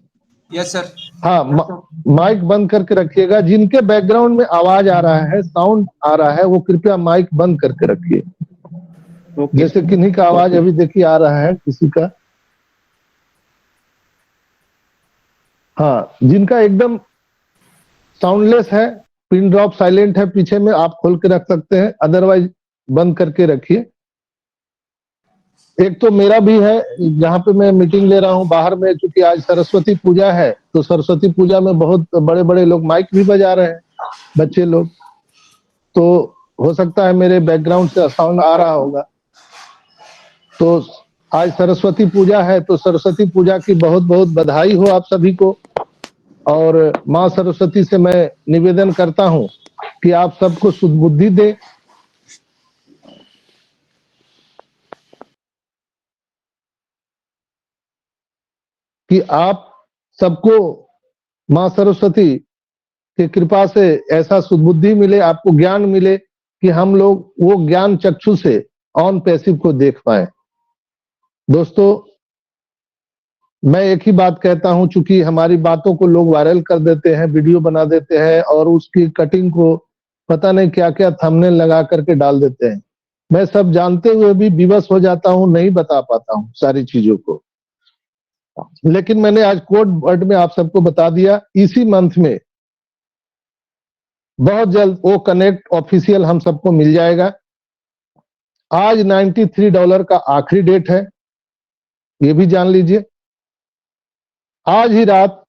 Yes sir. हाँ, माइक बंद करके रखिएगा। जिनके बैकग्राउंड में आवाज आ रहा है, साउंड आ रहा है, वो कृपया माइक बंद करके रखिए। जैसे किन्हीं का आवाज अभी देखिए आ रहा है, किसी का। हाँ, जिनका एकदम साउंडलेस है, पिन ड्रॉप साइलेंट है पीछे में, आप खोल के रख सकते हैं, अदरवाइज बंद करके रखिए। एक तो मेरा भी है, जहां पे मैं मीटिंग ले रहा हूं बाहर में, क्योंकि आज सरस्वती पूजा है, तो सरस्वती पूजा में बहुत बड़े बड़े लोग माइक भी बजा रहे हैं, बच्चे लोग। तो हो सकता है मेरे बैकग्राउंड से साउंड आ रहा होगा। तो आज सरस्वती पूजा है, तो सरस्वती पूजा की बहुत बहुत बधाई हो आप सभी को। और माँ सरस्वती से मैं निवेदन करता हूं कि आप सबको सुबुद्धि दे, कि आप सबको माँ सरस्वती की कृपा से ऐसा सुबुद्धि मिले, आपको ज्ञान मिले कि हम लोग वो ज्ञान चक्षु से ऑन पैसिव को देख पाए। दोस्तों मैं एक ही बात कहता हूं, चूंकि हमारी बातों को लोग वायरल कर देते हैं, वीडियो बना देते हैं, और उसकी कटिंग को पता नहीं क्या क्या थंबनेल लगा करके डाल देते हैं। मैं सब जानते हुए भी विवश हो जाता हूं, नहीं बता पाता हूं सारी चीजों को। लेकिन मैंने आज कोड वर्ड में आप सबको बता दिया। इसी मंथ में बहुत जल्द वो कनेक्ट ऑफिशियल हम सबको मिल जाएगा। आज $93 का आखिरी डेट है, ये भी जान लीजिए। आज ही रात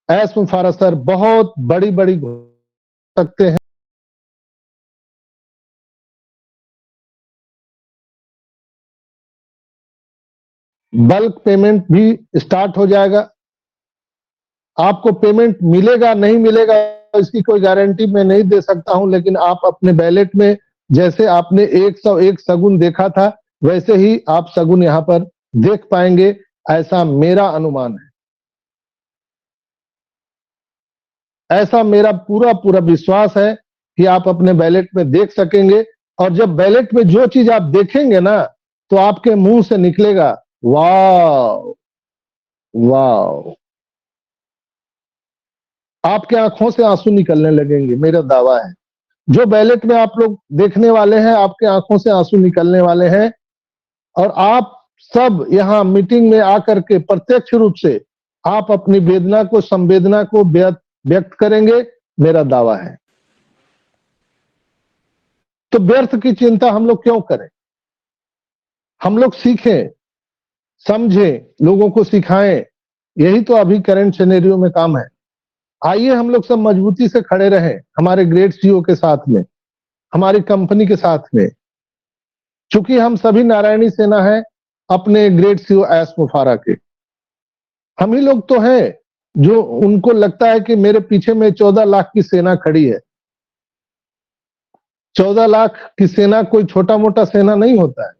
एस मुफारा सर बहुत बड़ी बड़ी सकते हैं। बल्क पेमेंट भी स्टार्ट हो जाएगा। आपको पेमेंट मिलेगा नहीं मिलेगा इसकी कोई गारंटी मैं नहीं दे सकता हूं, लेकिन आप अपने बैलेट में जैसे आपने 101 सगुन देखा था, वैसे ही आप सगुन यहां पर देख पाएंगे, ऐसा मेरा अनुमान है, ऐसा मेरा पूरा पूरा विश्वास है कि आप अपने बैलेट में देख सकेंगे। और जब बैलेट में जो चीज आप देखेंगे ना, तो आपके मुंह से निकलेगा वाह वाह। आपके आंखों से आंसू निकलने लगेंगे, मेरा दावा है। जो बैलेट में आप लोग देखने वाले हैं, आपके आंखों से आंसू निकलने वाले हैं। और आप सब यहां मीटिंग में आकर के प्रत्यक्ष रूप से आप अपनी वेदना को, संवेदना को व्यक्त करेंगे, मेरा दावा है। तो व्यर्थ की चिंता हम लोग क्यों करें? हम लोग सीखें, समझें, लोगों को सिखाएं। यही तो अभी करंट सिनेरियो में काम है। आइए हम लोग सब मजबूती से खड़े रहें, हमारे ग्रेट सीईओ के साथ में, हमारी कंपनी के साथ में। चूंकि हम सभी नारायणी सेना है अपने ग्रेट सीईओ एस मुफारा के। हम ही लोग तो हैं जो उनको लगता है कि मेरे पीछे में 14 लाख की सेना खड़ी है। 14 लाख की सेना कोई छोटा मोटा सेना नहीं होता है।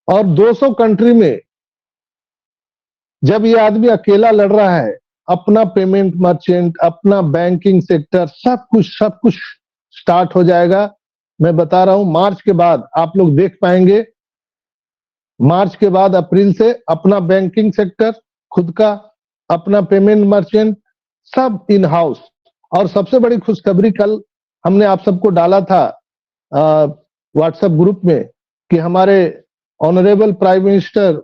और 200 कंट्री में जब ये आदमी अकेला लड़ रहा है, अपना पेमेंट मर्चेंट, अपना बैंकिंग सेक्टर, सब कुछ स्टार्ट हो जाएगा। मैं बता रहा हूं, मार्च के बाद आप लोग देख पाएंगे। मार्च के बाद अप्रैल से अपना बैंकिंग सेक्टर खुद का, अपना पेमेंट मर्चेंट, सब इन हाउस। और सबसे बड़ी खुशखबरी कल हमने आप सबको डाला था, व्हाट्सएप ग्रुप में कि हमारे honourable prime minister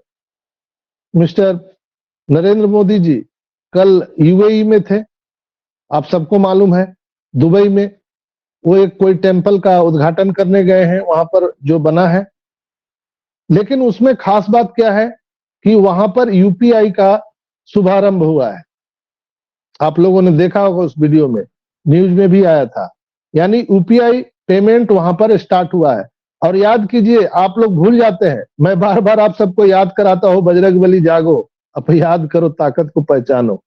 mister Narendra Modi ji कल यूएई में थे। आप सबको मालूम है, दुबई में वो एक कोई टेम्पल का उद्घाटन करने गए हैं, वहां पर जो बना है। लेकिन उसमें खास बात क्या है कि वहां पर यूपीआई का शुभारंभ हुआ है। आप लोगों ने देखा होगा उस वीडियो में, न्यूज में भी आया था। यानी यूपीआई पेमेंट वहां पर स्टार्ट हुआ है। और याद कीजिए, आप लोग भूल जाते हैं, मैं बार बार आप सबको याद कराता हूं, बजरंगबली जागो, अब याद करो, ताकत को पहचानो।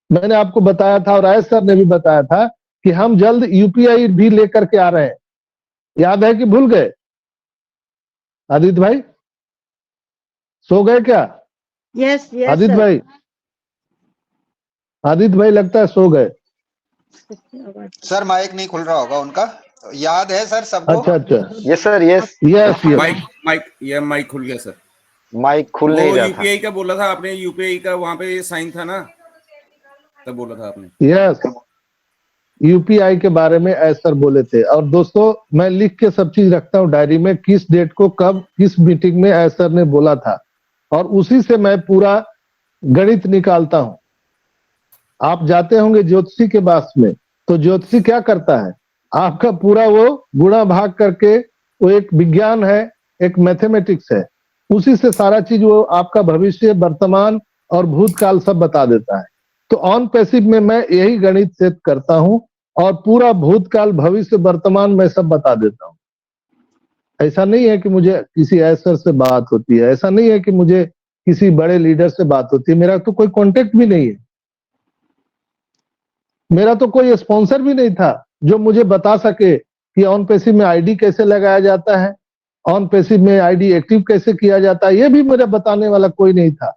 मैंने आपको बताया था और आयस सर ने भी बताया था कि हम जल्द यूपीआई भी लेकर के आ रहे हैं। याद है कि भूल गए? आदित्य भाई सो गए क्या? यस यस आदित्य भाई, आदित्य भाई लगता है सो गए। सर माइक नहीं खुल रहा होगा उनका, याद है सर सबको। अच्छा अच्छा, yes sir, yes yes mike खुल गया सर। माइक खुल वो नहीं रहा था। यूपीआई का बोला था आपने, यूपीआई का वहां पे साइन था ना, तब बोला था आपने। यस, यूपीआई के बारे में ऐसर बोले थे। और दोस्तों, मैं लिख के सब चीज रखता हूँ डायरी में, किस डेट को कब किस मीटिंग में ऐसर ने बोला था, और उसी से मैं पूरा गणित निकालता हूं। आप जाते होंगे ज्योतिषी के पास में, तो ज्योतिषी क्या करता है, आपका पूरा वो गुणा भाग करके, वो एक विज्ञान है, एक मैथमेटिक्स है, उसी से सारा चीज वो आपका भविष्य, वर्तमान और भूतकाल सब बता देता है। तो ऑन पैसिव में मैं यही गणित सेट करता हूं और पूरा भूतकाल, भविष्य, वर्तमान में सब बता देता हूं। ऐसा नहीं है कि मुझे किसी ऐसर से बात होती है, ऐसा नहीं है कि मुझे किसी बड़े लीडर से बात होती है, मेरा तो कोई कांटेक्ट भी नहीं है, मेरा तो कोई स्पॉन्सर भी नहीं था जो मुझे बता सके कि ऑन पैसिव में आईडी कैसे लगाया जाता है, ऑन पैसिव में आईडी एक्टिव कैसे किया जाता है, ये भी मुझे बताने वाला कोई नहीं था।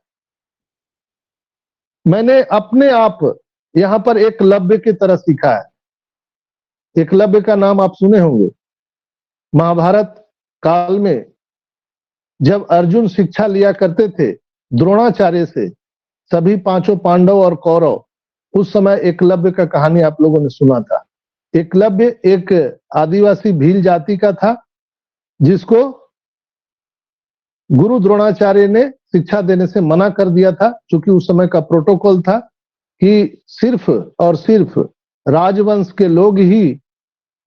मैंने अपने आप यहां पर एकलव्य की तरह सीखा है। एकलव्य का नाम आप सुने होंगे। महाभारत काल में जब अर्जुन शिक्षा लिया करते थे द्रोणाचार्य से, सभी पांचों पांडव और कौरव, उस समय एकलव्य का कहानी आप लोगों ने सुना था। एकलव्य एक आदिवासी भील जाति का था, जिसको गुरु द्रोणाचार्य ने शिक्षा देने से मना कर दिया था, क्योंकि उस समय का प्रोटोकॉल था कि सिर्फ और सिर्फ राजवंश के लोग ही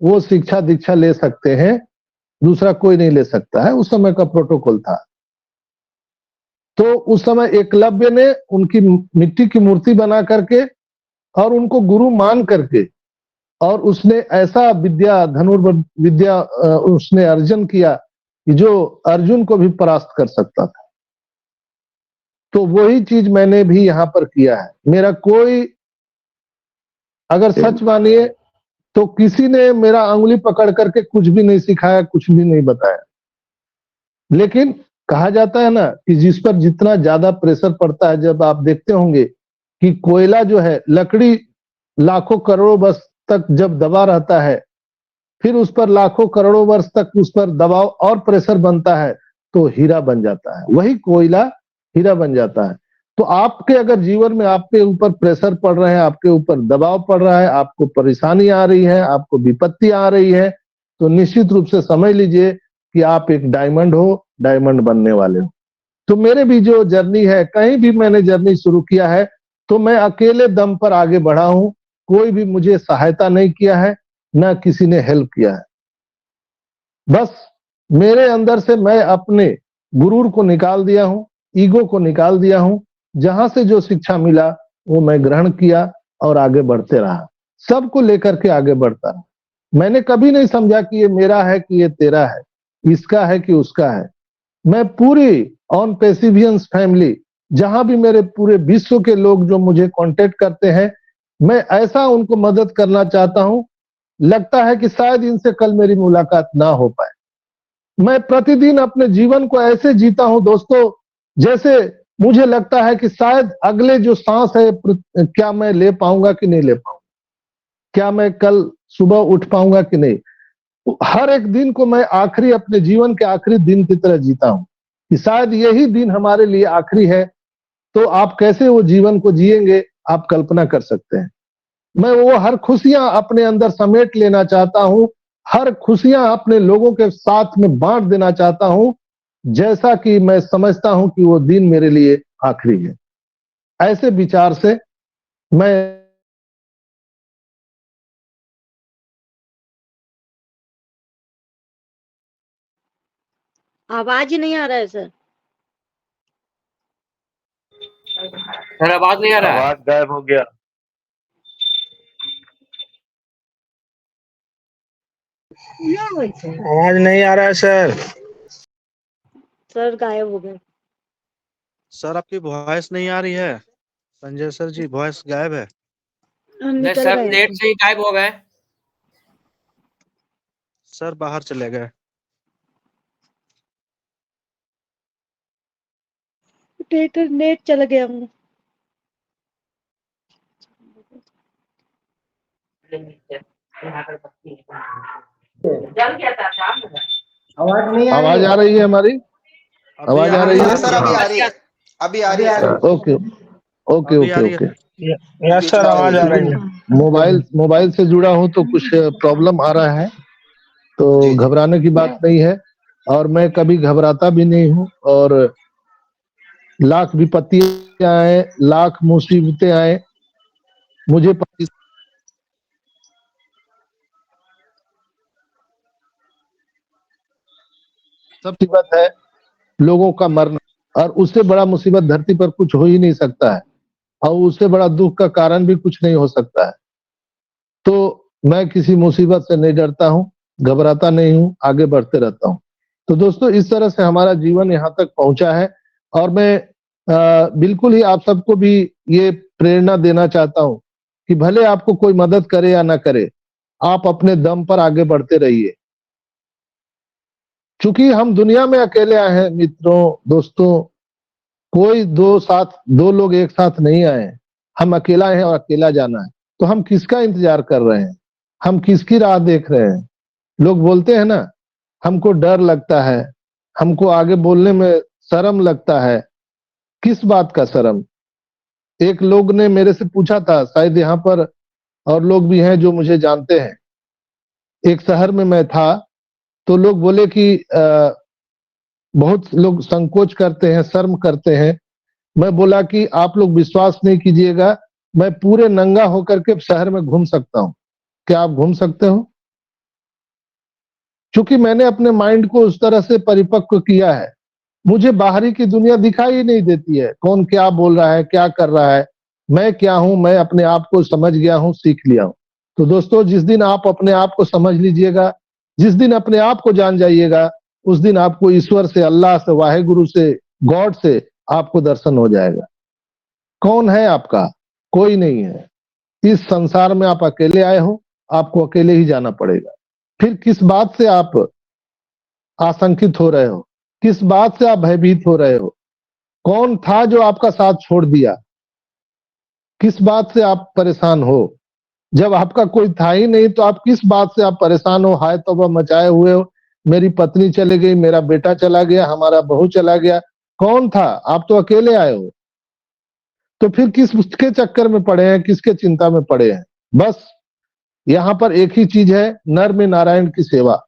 वो शिक्षा दीक्षा ले सकते हैं, दूसरा कोई नहीं ले सकता है, उस समय का प्रोटोकॉल था। तो उस समय एकलव्य ने उनकी मिट्टी की मूर्ति बना करके और उनको गुरु मान करके, और उसने ऐसा विद्या, धनुर्विद्या उसने अर्जन किया कि जो अर्जुन को भी परास्त कर सकता था। तो वही चीज मैंने भी यहां पर किया है। मेरा कोई, अगर सच मानिए तो किसी ने मेरा अंगुली पकड़ करके कुछ भी नहीं सिखाया, कुछ भी नहीं बताया। लेकिन कहा जाता है ना कि जिस पर जितना ज्यादा प्रेशर पड़ता है, जब आप देखते होंगे कि कोयला जो है, लकड़ी लाखों करोड़ों वर्ष तक जब दबा रहता है, फिर उस पर लाखों करोड़ों वर्ष तक उस पर दबाव और प्रेशर बनता है, तो हीरा बन जाता है। वही कोयला हीरा बन जाता है। तो आपके अगर जीवन में आपके ऊपर प्रेशर पड़ रहे हैं, आपके ऊपर दबाव पड़ रहा है, आपको परेशानी आ रही है, आपको विपत्ति आ रही है, तो निश्चित रूप से समझ लीजिए कि आप एक डायमंड हो, डायमंड बनने वाले हो। तो मेरे भी जो जर्नी है, कहीं भी मैंने जर्नी शुरू किया है तो मैं अकेले दम पर आगे बढ़ा हूं, कोई भी मुझे सहायता नहीं किया है, ना किसी ने हेल्प किया है। बस मेरे अंदर से मैं अपने गुरूर को निकाल दिया हूं, ईगो को निकाल दिया हूं। जहां से जो शिक्षा मिला वो मैं ग्रहण किया और आगे बढ़ते रहा, सबको लेकर के आगे बढ़ता रहा। मैंने कभी नहीं समझा कि ये मेरा है कि ये तेरा है, इसका है कि उसका है। मैं पूरी ऑन पैसिवियंस फैमिली, जहां भी मेरे पूरे विश्व के लोग जो मुझे कांटेक्ट करते हैं, मैं ऐसा उनको मदद करना चाहता हूं, लगता है कि शायद इनसे कल मेरी मुलाकात ना हो पाए। मैं प्रतिदिन अपने जीवन को ऐसे जीता हूं दोस्तों, जैसे मुझे लगता है कि शायद अगले जो सांस है, क्या मैं ले पाऊंगा कि नहीं ले पाऊंगा, क्या मैं कल सुबह उठ पाऊंगा कि नहीं। हर एक दिन को मैं आखिरी, अपने जीवन के आखिरी दिन की तरह जीता हूं कि शायद यही दिन हमारे लिए आखिरी है। तो आप कैसे वो जीवन को जिएंगे, आप कल्पना कर सकते हैं। मैं वो हर खुशियां अपने अंदर समेट लेना चाहता हूं, हर खुशियां अपने लोगों के साथ में बांट देना चाहता हूं, जैसा कि मैं समझता हूं कि वो दिन मेरे लिए आखिरी है। ऐसे विचार से मैं आवाज ही नहीं आ रहा है सर। सर आवाज नहीं आ रहा है। आवाज गायब हो गया। आवाज नहीं आ रहा है सर। सर गायब हो गए। सर आपकी वॉइस नहीं आ रही है। संजय सर जी वॉइस गायब है। निकल सर गए नेट थे। से ही गायब हो गए। सर बाहर चले गए। नेट चला गया हूँ। आवाज आ रही है हमारी? अभी आवाज आ आ रही रही है? हाँ है सर, सर। अभी आ रही है। अभी आ रही है सर। ओके ओके अभी आ ओके रही है। ओके। यस सर, आवाज आ रही है। मोबाइल से जुड़ा हूं तो कुछ प्रॉब्लम आ रहा है, तो जी जी। घबराने की बात नहीं है। और मैं कभी घबराता भी नहीं हूं। और लाख विपत्तियां आए, लाख मुसीबतें आए, मुझे सब मुसीबत है लोगों का मरना, और उससे बड़ा मुसीबत धरती पर कुछ हो ही नहीं सकता है, और उससे बड़ा दुख का कारण भी कुछ नहीं हो सकता है। तो मैं किसी मुसीबत से नहीं डरता हूं, घबराता नहीं हूं, आगे बढ़ते रहता हूं। तो दोस्तों, इस तरह से हमारा जीवन यहाँ तक पहुंचा है। और मैं बिल्कुल ही आप सबको भी ये प्रेरणा देना चाहता हूं कि भले आपको कोई मदद करे या ना करे, आप अपने दम पर आगे बढ़ते रहिए। क्योंकि हम दुनिया में अकेले आए हैं मित्रों, दोस्तों। कोई दो लोग एक साथ नहीं आए हैं। हम अकेला हैं और अकेला जाना है। तो हम किसका इंतजार कर रहे हैं? हम किसकी राह देख रहे हैं? लोग बोलते हैं ना, हमको डर लगता है, हमको आगे बोलने में शर्म लगता है। किस बात का शर्म? एक लोग ने मेरे से पूछा था, शायद यहाँ पर और लोग भी हैं जो मुझे जानते हैं। एक शहर में मैं था, तो लोग बोले कि बहुत लोग संकोच करते हैं, शर्म करते हैं। मैं बोला कि आप लोग विश्वास नहीं कीजिएगा, मैं पूरे नंगा होकर के शहर में घूम सकता हूं। क्या आप घूम सकते हो? क्योंकि मैंने अपने माइंड को उस तरह से परिपक्व किया है। मुझे बाहरी की दुनिया दिखाई ही नहीं देती है, कौन क्या बोल रहा है, क्या कर रहा है। मैं क्या हूं, मैं अपने आप को समझ गया हूं, सीख लिया हूं। तो दोस्तों, जिस दिन आप अपने आप को समझ लीजिएगा, जिस दिन अपने आप को जान जाइएगा, उस दिन आपको ईश्वर से, अल्लाह से, वाहेगुरु से, गॉड से आपको दर्शन हो जाएगा। कौन है आपका? कोई नहीं है। इस संसार में आप अकेले आए हो, आपको अकेले ही जाना पड़ेगा। फिर किस बात से आप आशंकित हो रहे हो? किस बात से आप भयभीत हो रहे हो? कौन था जो आपका साथ छोड़ दिया? किस बात से आप परेशान हो? जब आपका कोई था ही नहीं, तो आप किस बात से आप परेशान हो, हाय तौबा मचाए हुए हो? मेरी पत्नी चली गई, मेरा बेटा चला गया, हमारा बहू चला गया। कौन था? आप तो अकेले आए हो। तो फिर किसके चक्कर में पड़े हैं, किसके चिंता में पड़े हैं? बस यहां पर एक ही चीज है, नर में नारायण की सेवा।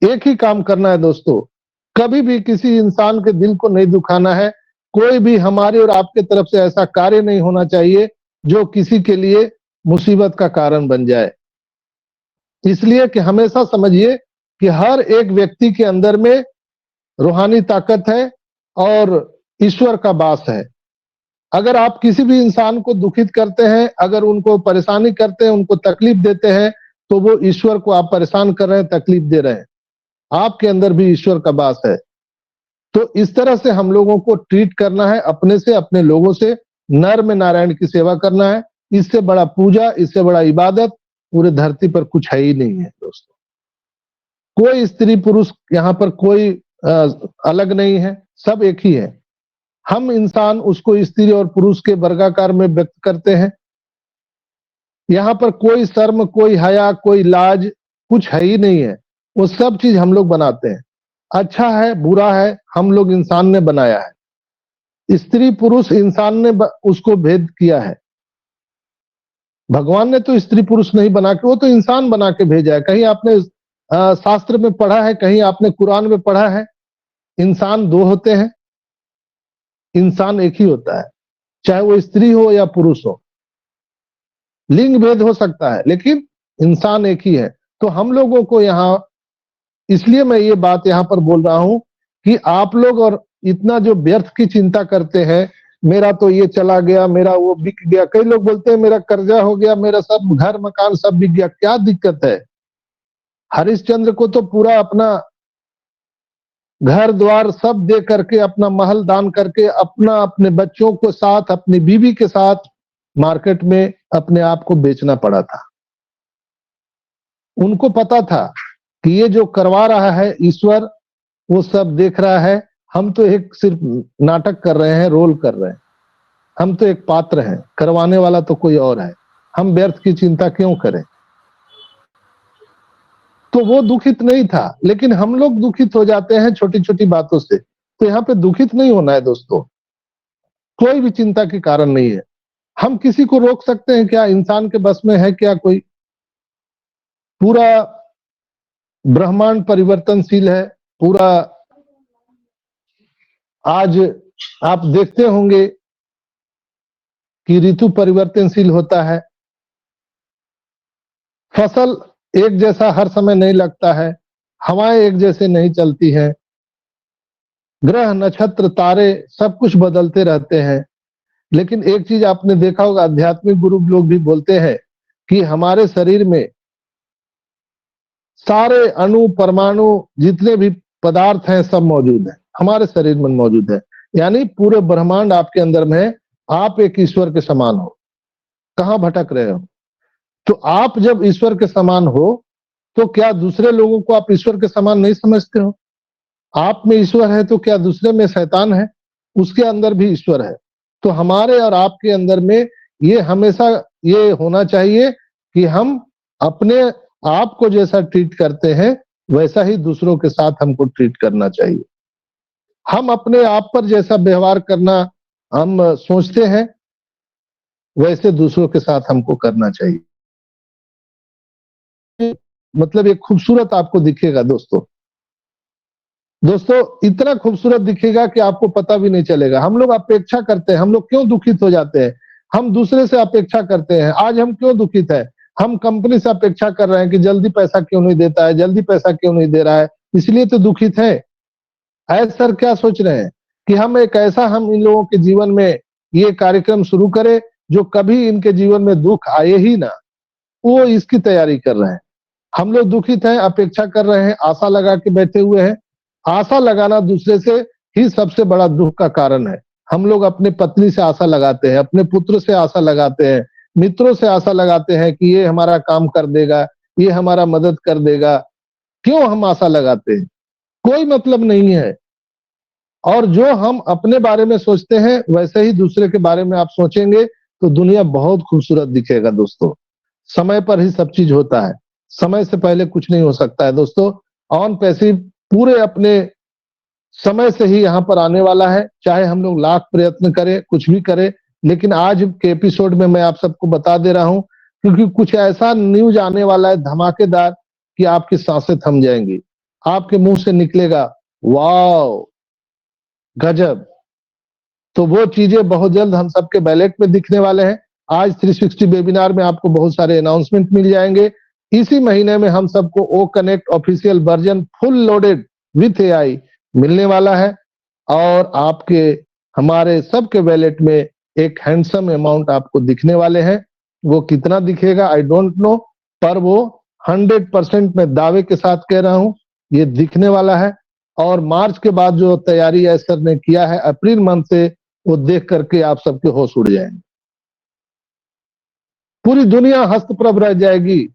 एक ही काम करना है दोस्तों। कभी भी किसी इंसान के दिल को नहीं दुखाना है। कोई भी हमारे और आपके तरफ से ऐसा कार्य नहीं होना चाहिए जो किसी के लिए मुसीबत का कारण बन जाए। इसलिए कि हमेशा समझिए कि हर एक व्यक्ति के अंदर में रूहानी ताकत है और ईश्वर का वास है। अगर आप किसी भी इंसान को दुखित करते हैं, अगर उनको परेशानी करते हैं, उनको तकलीफ देते हैं, तो वो ईश्वर को आप परेशान कर रहे हैं, तकलीफ दे रहे हैं। आपके अंदर भी ईश्वर का वास है। तो इस तरह से हम लोगों को ट्रीट करना है, अपने से, अपने लोगों से। नर में नारायण की सेवा करना है। इससे बड़ा पूजा, इससे बड़ा इबादत पूरे धरती पर कुछ है ही नहीं है दोस्तों। कोई स्त्री पुरुष यहाँ पर कोई अलग नहीं है, सब एक ही है। हम इंसान उसको स्त्री और पुरुष के वर्गाकार में व्यक्त करते हैं। यहाँ पर कोई शर्म, कोई हया, कोई लाज कुछ है ही नहीं है। वो सब चीज हम लोग बनाते हैं। अच्छा है, बुरा है, हम लोग इंसान ने बनाया है। स्त्री पुरुष इंसान ने उसको भेद किया है। भगवान ने तो स्त्री पुरुष नहीं बना के, वो तो इंसान बना के भेजा है। कहीं आपने शास्त्र में पढ़ा है, कहीं आपने कुरान में पढ़ा है इंसान दो होते हैं? इंसान एक ही होता है, चाहे वो स्त्री हो या पुरुष हो। लिंग भेद हो सकता है लेकिन इंसान एक ही है। तो हम लोगों को यहाँ, इसलिए मैं ये बात यहाँ पर बोल रहा हूं कि आप लोग और इतना जो व्यर्थ की चिंता करते हैं, मेरा तो ये चला गया, मेरा वो बिक गया। कई लोग बोलते हैं मेरा कर्जा हो गया, मेरा सब घर मकान सब बिक गया। क्या दिक्कत है? हरिश्चंद्र को तो पूरा अपना घर द्वार सब दे करके, अपना महल दान करके, अपना अपने बच्चों को साथ, अपनी बीवी के साथ मार्केट में अपने आप को बेचना पड़ा था। उनको पता था कि ये जो करवा रहा है ईश्वर, वो सब देख रहा है। हम तो एक सिर्फ नाटक कर रहे हैं, रोल कर रहे हैं। हम तो एक पात्र हैं, करवाने वाला तो कोई और है। हम व्यर्थ की चिंता क्यों करें? तो वो दुखित नहीं था, लेकिन हम लोग दुखित हो जाते हैं छोटी छोटी बातों से। तो यहाँ पे दुखित नहीं होना है दोस्तों, कोई भी चिंता के कारण नहीं है। हम किसी को रोक सकते हैं क्या? इंसान के बस में है क्या कोई? पूरा ब्रह्मांड परिवर्तनशील है। पूरा आज आप देखते होंगे कि ऋतु परिवर्तनशील होता है, फसल एक जैसा हर समय नहीं लगता है, हवाएं एक जैसे नहीं चलती हैं, ग्रह नक्षत्र तारे सब कुछ बदलते रहते हैं। लेकिन एक चीज आपने देखा होगा, आध्यात्मिक गुरु लोग भी बोलते हैं कि हमारे शरीर में सारे अणु परमाणु जितने भी पदार्थ हैं सब मौजूद है, हमारे शरीर में मौजूद है। यानी पूरे ब्रह्मांड आपके अंदर में है। आप एक ईश्वर के समान हो। कहां भटक रहे हो? तो आप जब ईश्वर के समान हो तो क्या दूसरे लोगों को आप ईश्वर के समान नहीं समझते हो? आप में ईश्वर है तो क्या दूसरे में शैतान है? उसके अंदर भी ईश्वर है। तो हमारे और आपके अंदर में ये हमेशा ये होना चाहिए कि हम अपने आप को जैसा ट्रीट करते हैं वैसा ही दूसरों के साथ हमको ट्रीट करना चाहिए। हम अपने आप पर जैसा व्यवहार करना हम सोचते हैं वैसे दूसरों के साथ हमको करना चाहिए। मतलब एक खूबसूरत आपको दिखेगा दोस्तों, इतना खूबसूरत दिखेगा कि आपको पता भी नहीं चलेगा। हम लोग अपेक्षा करते हैं। हम लोग क्यों दुखित हो जाते हैं? हम दूसरे से अपेक्षा करते हैं। आज हम क्यों दुखित है? हम कंपनी से अपेक्षा कर रहे हैं कि जल्दी पैसा क्यों नहीं देता है, जल्दी पैसा क्यों नहीं दे रहा है, इसलिए तो दुखित है। ऐसा सर क्या सोच रहे हैं कि हम इन लोगों के जीवन में ये कार्यक्रम शुरू करें जो कभी इनके जीवन में दुख आए ही ना, वो इसकी तैयारी कर रहे हैं। हम लोग दुखित हैं, अपेक्षा कर रहे हैं, आशा लगा के बैठे हुए हैं। आशा लगाना दूसरे से ही सबसे बड़ा दुख का कारण है। हम लोग अपने पत्नी से आशा लगाते हैं, अपने पुत्र से आशा लगाते हैं, मित्रों से आशा लगाते हैं कि ये हमारा काम कर देगा, ये हमारा मदद कर देगा। क्यों हम आशा लगाते हैं? कोई मतलब नहीं है। और जो हम अपने बारे में सोचते हैं वैसे ही दूसरे के बारे में आप सोचेंगे तो दुनिया बहुत खूबसूरत दिखेगा दोस्तों। समय पर ही सब चीज होता है, समय से पहले कुछ नहीं हो सकता है दोस्तों। ऑन पैसिव पूरे अपने समय से ही यहाँ पर आने वाला है, चाहे हम लोग लाख प्रयत्न करें, कुछ भी करें। लेकिन आज के एपिसोड में मैं आप सबको बता दे रहा हूं क्योंकि कुछ ऐसा न्यूज आने वाला है धमाकेदार कि आपकी सांसें थम जाएंगी। आपके मुंह से निकलेगा वाओ गजब। तो वो चीजें बहुत जल्द हम सबके बैलेट में दिखने वाले हैं। आज 360 वेबिनार में आपको बहुत सारे अनाउंसमेंट मिल जाएंगे। इसी महीने में हम सबको O connect official version full loaded with AI मिलने वाला है और आपके हमारे सबके वैलेट में एक हैंडसम अमाउंट आपको दिखने वाले हैं। वो कितना दिखेगा आई डोंट नो, पर वो 100% मैं दावे के साथ कह रहा हूं ये दिखने वाला है। और मार्च के बाद जो तैयारी है सर ने किया है अप्रैल मंथ से, वो देख करके आप सबके होश उड़ जाएंगे। पूरी दुनिया हस्तप्रभ रह जाएगी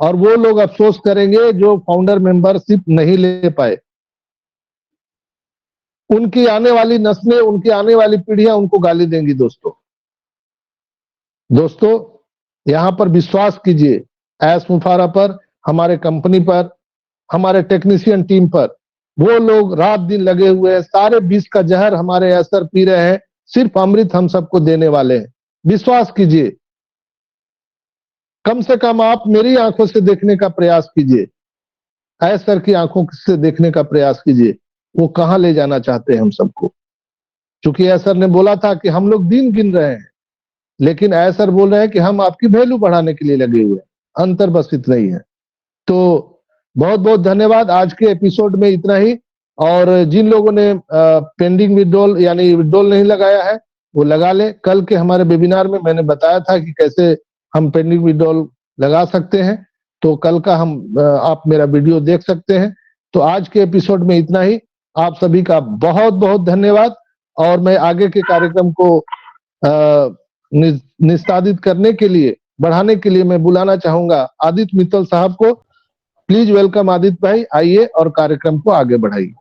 और वो लोग अफसोस करेंगे जो फाउंडर मेंबरशिप नहीं ले पाए। उनकी आने वाली नस्लें, उनकी आने वाली पीढ़ियां उनको गाली देंगी। दोस्तों यहां पर विश्वास कीजिए एस मुफारा पर, हमारे कंपनी पर, हमारे टेक्नीशियन टीम पर। वो लोग रात दिन लगे हुए हैं, सारे विष का जहर हमारे असर पी रहे हैं, सिर्फ अमृत हम सबको देने वाले हैं। विश्वास कीजिए। कम से कम आप मेरी आंखों से देखने का प्रयास कीजिए, सर की आंखों से देखने का प्रयास कीजिए, वो कहां ले जाना चाहते हैं हम सबको। क्योंकि सर ने बोला था कि हम लोग दिन गिन रहे हैं, लेकिन सर बोल रहे हैं कि हम आपकी वैल्यू बढ़ाने के लिए लगे हुए हैं, अंतर बस इतना ही है। तो बहुत बहुत धन्यवाद। आज के एपिसोड में इतना ही। और जिन लोगों ने पेंडिंग विड्रॉल यानी विड्रॉल नहीं लगाया है वो लगा ले। कल के हमारे वेबिनार में मैंने बताया था कि कैसे हम पेंडिंग विड्रॉल लगा सकते हैं, तो कल का आप मेरा वीडियो देख सकते हैं। तो आज के एपिसोड में इतना ही। आप सभी का बहुत बहुत धन्यवाद। और मैं आगे के कार्यक्रम को निष्पादित करने के लिए, बढ़ाने के लिए मैं बुलाना चाहूंगा आदित्य मित्तल साहब को। प्लीज वेलकम आदित्य भाई, आइए और कार्यक्रम को आगे बढ़ाइए।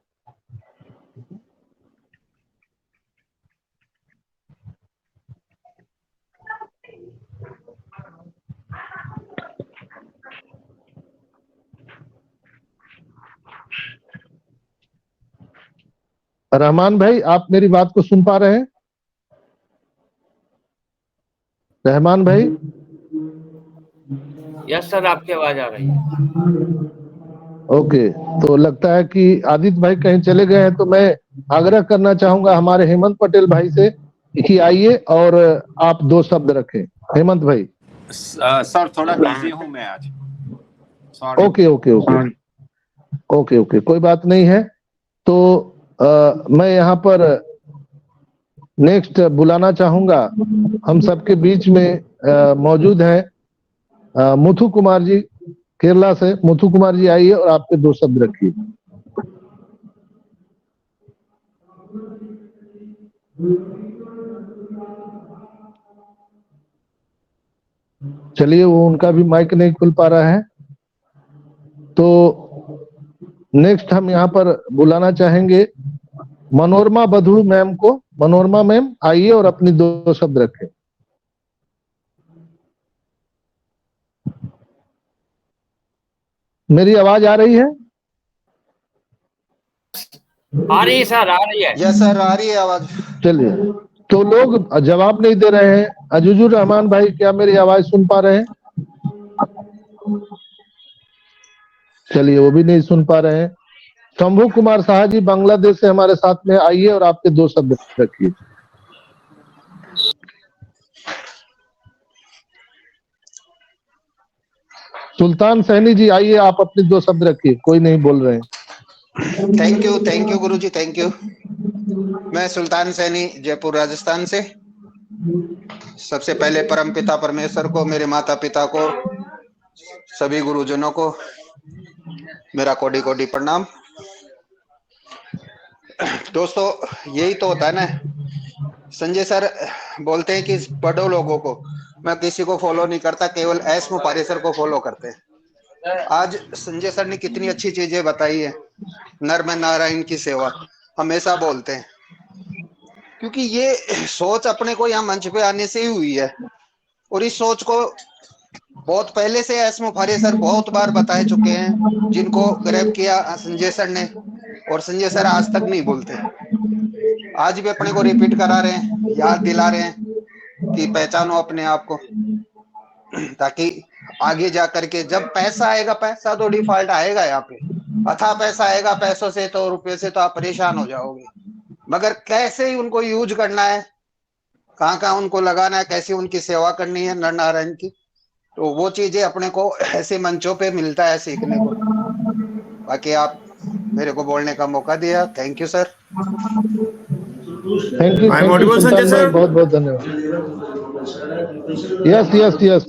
रहमान भाई, आप मेरी बात को सुन पा रहे हैं? रहमान भाई? यस सर, आपकी आवाज आ रही है। ओके, तो लगता है कि आदित्य भाई कहीं चले गए हैं। तो मैं आग्रह करना चाहूंगा हमारे हेमंत पटेल भाई से कि आइए और आप 2 शब्द रखें। हेमंत भाई। सर थोड़ा बिजी हूं मैं आज। Sorry. Okay okay okay okay okay, कोई बात नहीं है। तो मैं यहाँ पर नेक्स्ट बुलाना चाहूंगा, हम सबके बीच में मौजूद हैं मुथु कुमार जी केरला से। मुथु कुमार जी आइए और आपके 2 शब्द रखिए। चलिए, वो उनका भी माइक नहीं खुल पा रहा है। तो नेक्स्ट हम यहाँ पर बुलाना चाहेंगे मनोरमा बधू मैम को। मनोरमा मैम आइए और अपनी 2 शब्द रखें। मेरी आवाज आ रही है? आ रही है सर, आ रही है। यस सर, आ रही है आवाज। चलिए, तो लोग जवाब नहीं दे रहे हैं। अजूजुर रहमान भाई, क्या मेरी आवाज सुन पा रहे हैं? चलिए, वो भी नहीं सुन पा रहे हैं। शंभू कुमार शाह जी बांग्लादेश से हमारे साथ में, आइए और आपके 2 शब्द रखिए। सुल्तान सैनी जी आइए, आप अपने 2 शब्द रखिए। कोई नहीं बोल रहे हैं। Thank you Guruji, thank you. मैं सुल्तान सैनी, जयपुर राजस्थान से। सबसे पहले परम पिता परमेश्वर को, मेरे माता पिता को, सभी गुरुजनों को मेरा कोटि कोटि प्रणाम। दोस्तों, यही तो होता है ना, संजय सर बोलते हैं कि बड़ों लोगों को, मैं किसी को फॉलो नहीं करता, केवल एस मुपारे सर को फॉलो करते हैं। आज संजय सर ने कितनी अच्छी चीजें बताई है। नर में नारायण की सेवा हमेशा बोलते हैं, क्योंकि ये सोच अपने को यहाँ मंच पे आने से ही हुई है। और इस सोच को बहुत पहले से एस मुपारे सर बहुत बार बता चुके हैं, जिनको ग्रैब किया संजय सर ने, और संजय सर आज तक नहीं बोलते। आज भी अपने को रिपीट करा रहे हैं, याद दिला रहे हैं कि पहचानो अपने आप को, ताकि आगे जा करके जब पैसा आएगा, पैसा तो डिफॉल्ट आएगा यहाँ पे, अथा पैसा आएगा, पैसों से तो, रुपये से तो आप परेशान हो जाओगे, मगर कैसे ही उनको यूज करना है, कहाँ कहाँ उनको लगाना है, कैसे उनकी सेवा करनी है नर नारायण की, तो वो चीजें अपने को ऐसे मंचों पे मिलता है सीखने को। बाकी आप मेरे को बोलने का मौका दिया, thank you sir. Thank you Sanjay sir. बहुत बहुत धन्यवाद। Yes yes yes.